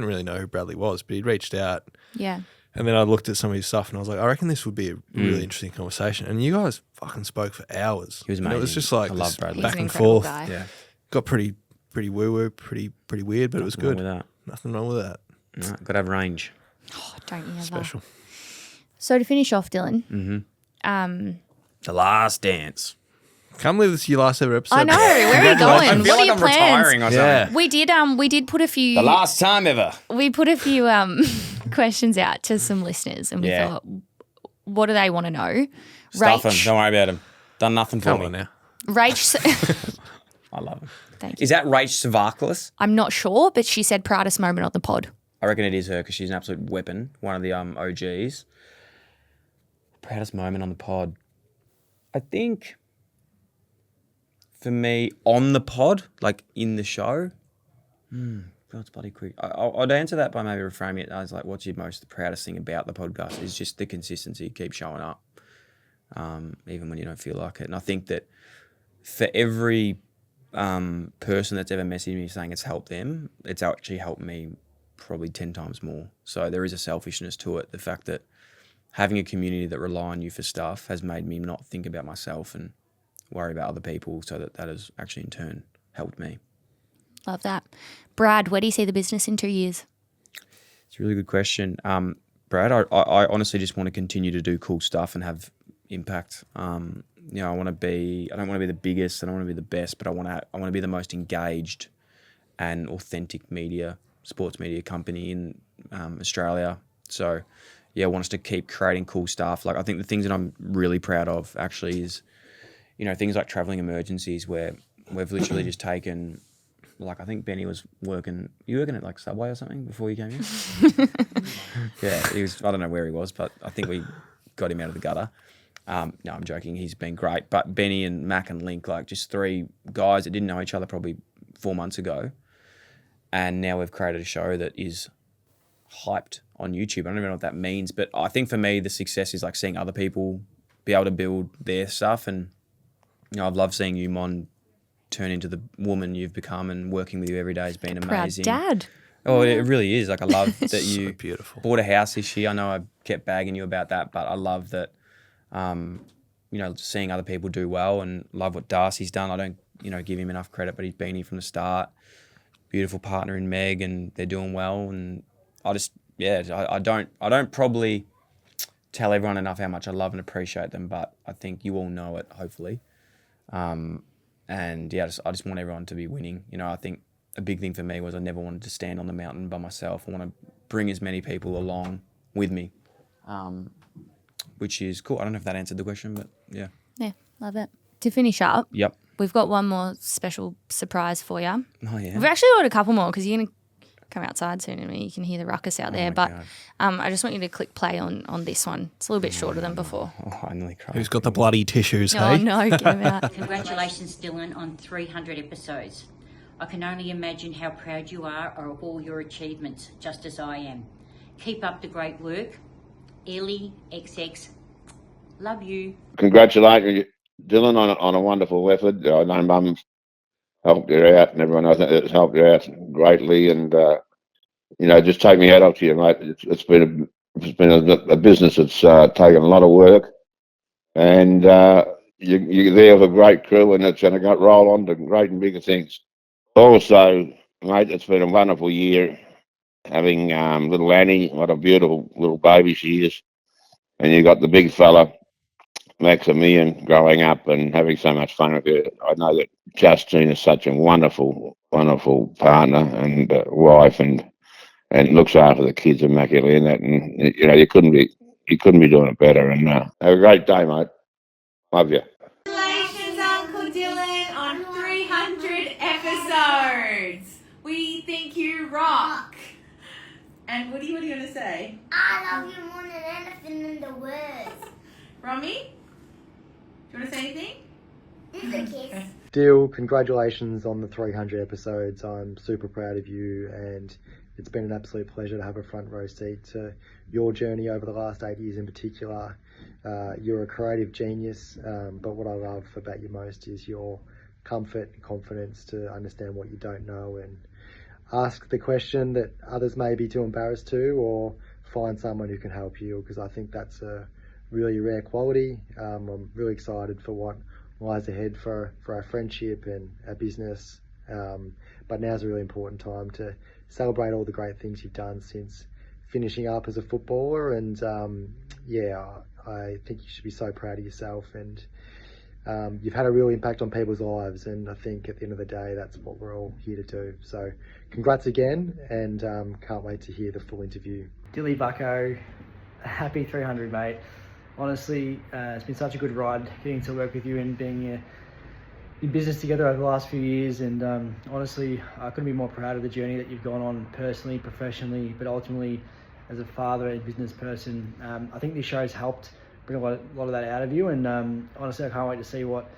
really know who Bradley was, but he'd reached out.
Yeah.
And then I looked at some of his stuff and I was like, I reckon this would be a really interesting conversation. And you guys fucking spoke for hours.
He was
And
amazing.
it was just like
I love
this
Bradley.
back
He's an
and
incredible
forth.
guy.
Yeah.
Got pretty woo-woo, pretty weird, but it was
Nothing wrong
good.
with that.
Nothing wrong with that.
No, got to have range.
Oh, don't you ever.
Special.
So to finish off, Dylan.
The Last Dance.
Can't believe this is your last ever episode.
I know. Where are you going?
I feel
What are
like
your
I'm
plans?
retiring or something.
We did put a few.
The last time ever.
We put a few questions out to some listeners, and we
Yeah.
thought, what do they want to know?
Stuff them. Don't worry about them. Done nothing for
Come
me.
on now.
Rach,
I love them.
Thank you.
Is that Rach Savaklis?
I'm not sure, but she said proudest moment on the pod.
I reckon it is her because she's an absolute weapon. One of the OGs. Proudest moment on the pod. I think for me, on the pod, like in the show, that's bloody quick. I'd answer that by maybe reframing it as like, what's your most proudest thing about the podcast is just the consistency, keep showing up, even when you don't feel like it. And I think that for every person that's ever messaged me saying it's helped them, it's actually helped me probably 10 times more. So there is a selfishness to it. The fact that having a community that rely on you for stuff has made me not think about myself and worry about other people, so that has actually in turn helped me.
Love that. Brad, where do you see the business in 2 years?
It's a really good question. Brad, I honestly just want to continue to do cool stuff and have impact. I don't want to be the biggest, I don't want to be the best, but I want to be the most engaged and authentic sports media company in Australia. So yeah, I want us to keep creating cool stuff. Like, I think the things that I'm really proud of actually is, things like travelling emergencies, where we've literally just taken, like, I think Benny was working at like Subway or something before you came in. Yeah, he was, I don't know where he was, but I think we got him out of the gutter. No, I'm joking. He's been great. But Benny and Mac and Link, like just 3 guys that didn't know each other probably 4 months ago. And now we've created a show that is hyped on YouTube. I don't even know what that means. But I think for me, the success is like seeing other people be able to build their stuff. And, I've loved seeing you, Mon, turn into the woman you've become, and working with you every day has been amazing.
Proud dad.
Oh, it really is. Like, I love that you
so beautiful.
Bought a house this year. I know I kept bagging you about that, but I love that, seeing other people do well, and love what Darcy's done. I don't, give him enough credit, but he's been here from the start. Beautiful partner in Meg, and they're doing well. And I don't probably tell everyone enough how much I love and appreciate them, but I think you all know it, hopefully. And yeah, I just want everyone to be winning. I think a big thing for me was I never wanted to stand on the mountain by myself. I want to bring as many people along with me, which is cool. I don't know if that answered the question, but yeah.
Yeah, love it. To finish up,
Yep.
we've got one more special surprise for you.
Oh, yeah.
We've actually got a couple more because you're going to come outside soon and you can hear the ruckus out there. But I just want you to click play on this one. It's a little bit shorter than before.
Oh, I nearly cried.
Who's got the bloody tissues,
Oh,
hey?
no, get him out.
Congratulations, Dylan, on 300 episodes. I can only imagine how proud you are of all your achievements, just as I am. Keep up the great work. Ellie XX, love you.
Congratulations, Dylan, on a wonderful effort. I know Mum helped you out, and everyone else has helped you out greatly. And just take my hat off to you, mate. It's been a business that's taken a lot of work, and you're there with a great crew, and it's going to roll on to great and bigger things. Also, mate, it's been a wonderful year having little Annie. What a beautiful little baby she is. And you got the big fella, Maximilian, growing up and having so much fun with it. I know that Justine is such a wonderful, wonderful partner and wife, and looks after the kids immaculately and that. And you couldn't be doing it better. And have a great day, mate. Love you.
Congratulations, Uncle Dylan, on 300 episodes. We think you rock. And Woody, what are you going to say?
I love you more than anything in the world.
Romy, do you want to say anything?
Just a kiss.
Dyl, congratulations on the 300 episodes. I'm super proud of you, and it's been an absolute pleasure to have a front row seat to your journey over the last 8 years in particular. You're a creative genius, but what I love about you most is your comfort and confidence to understand what you don't know and ask the question that others may be too embarrassed to, or find someone who can help you, because I think that's a really rare quality. I'm really excited for what lies ahead for our friendship and our business, but now's a really important time to celebrate all the great things you've done since finishing up as a footballer. And I think you should be so proud of yourself, and you've had a real impact on people's lives, and I think at the end of the day that's what we're all here to do. So congrats again, and can't wait to hear the full interview.
Dilly Bucko, happy 300, mate. Honestly, it's been such a good ride getting to work with you and being in business together over the last few years. And honestly, I couldn't be more proud of the journey that you've gone on personally, professionally, but ultimately as a father and business person. I think this show's helped bring a lot of that out of you. And honestly, I can't wait to see what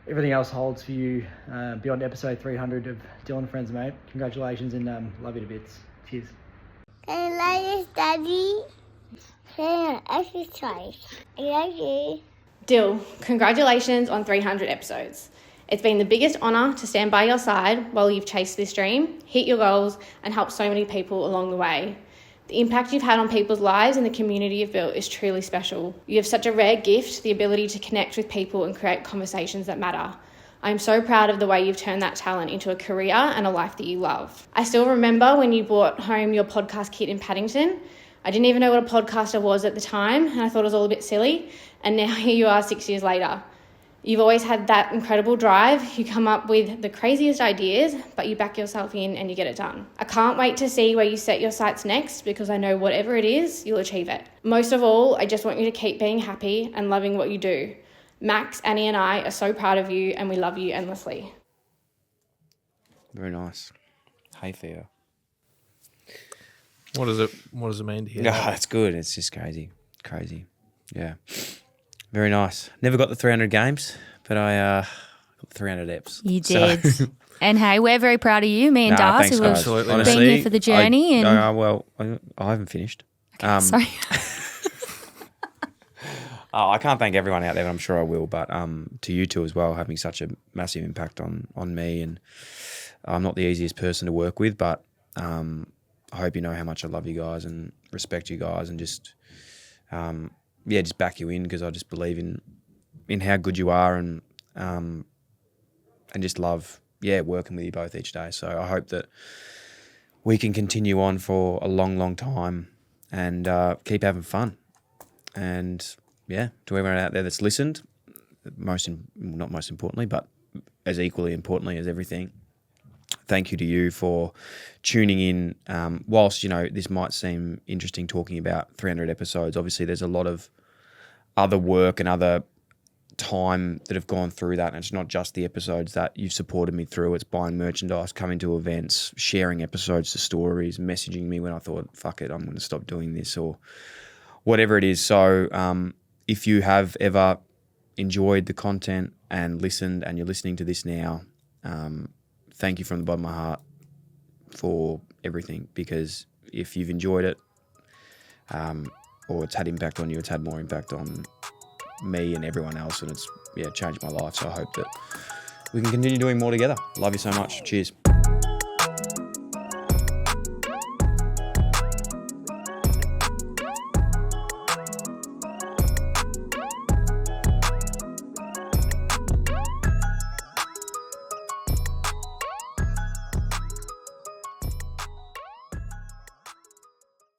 everything else holds for you beyond episode 300 of Dyl Friends, mate. Congratulations, and love you to bits. Cheers.
I love you, Daddy. Exercise. I love you.
Dyl, congratulations on 300 episodes. It's been the biggest honour to stand by your side while you've chased this dream, hit your goals, and helped so many people along the way. The impact you've had on people's lives and the community you've built is truly special. You have such a rare gift, the ability to connect with people and create conversations that matter. I am so proud of the way you've turned that talent into a career and a life that you love. I still remember when you brought home your podcast kit in Paddington. I didn't even know what a podcaster was at the time, and I thought it was all a bit silly. And now here you are 6 years later. You've always had that incredible drive. You come up with the craziest ideas, but you back yourself in and you get it done. I can't wait to see where you set your sights next, because I know whatever it is, you'll achieve it. Most of all, I just want you to keep being happy and loving what you do. Max, Annie and I are so proud of you, and we love you endlessly.
Very nice. Hey, Theo.
What does it mean to hear?
No,
that?
it's good. It's just crazy. Yeah. Very nice. Never got the 300 games, but I got the 300 eps.
You did. So. And hey, we're very proud of you. Me and Darcy have been here for the journey.
I haven't finished.
Okay, sorry.
I can't thank everyone out there, but I'm sure I will. But to you two as well, having such a massive impact on me. And I'm not the easiest person to work with, but I hope you know how much I love you guys and respect you guys, and just just back you in, because I just believe in how good you are, and just love working with you both each day. So I hope that we can continue on for a long, long time and keep having fun. And to everyone out there that's listened, not most importantly, but as equally importantly as everything, thank you to you for tuning in. Whilst, this might seem interesting talking about 300 episodes, obviously there's a lot of other work and other time that have gone through that. And it's not just the episodes that you've supported me through. It's buying merchandise, coming to events, sharing episodes to stories, messaging me when I thought, fuck it, I'm going to stop doing this, or whatever it is. So if you have ever enjoyed the content and listened, and you're listening to this now, thank you from the bottom of my heart for everything, because if you've enjoyed it or it's had impact on you, it's had more impact on me and everyone else, and it's changed my life. So I hope that we can continue doing more together. Love you so much. Cheers.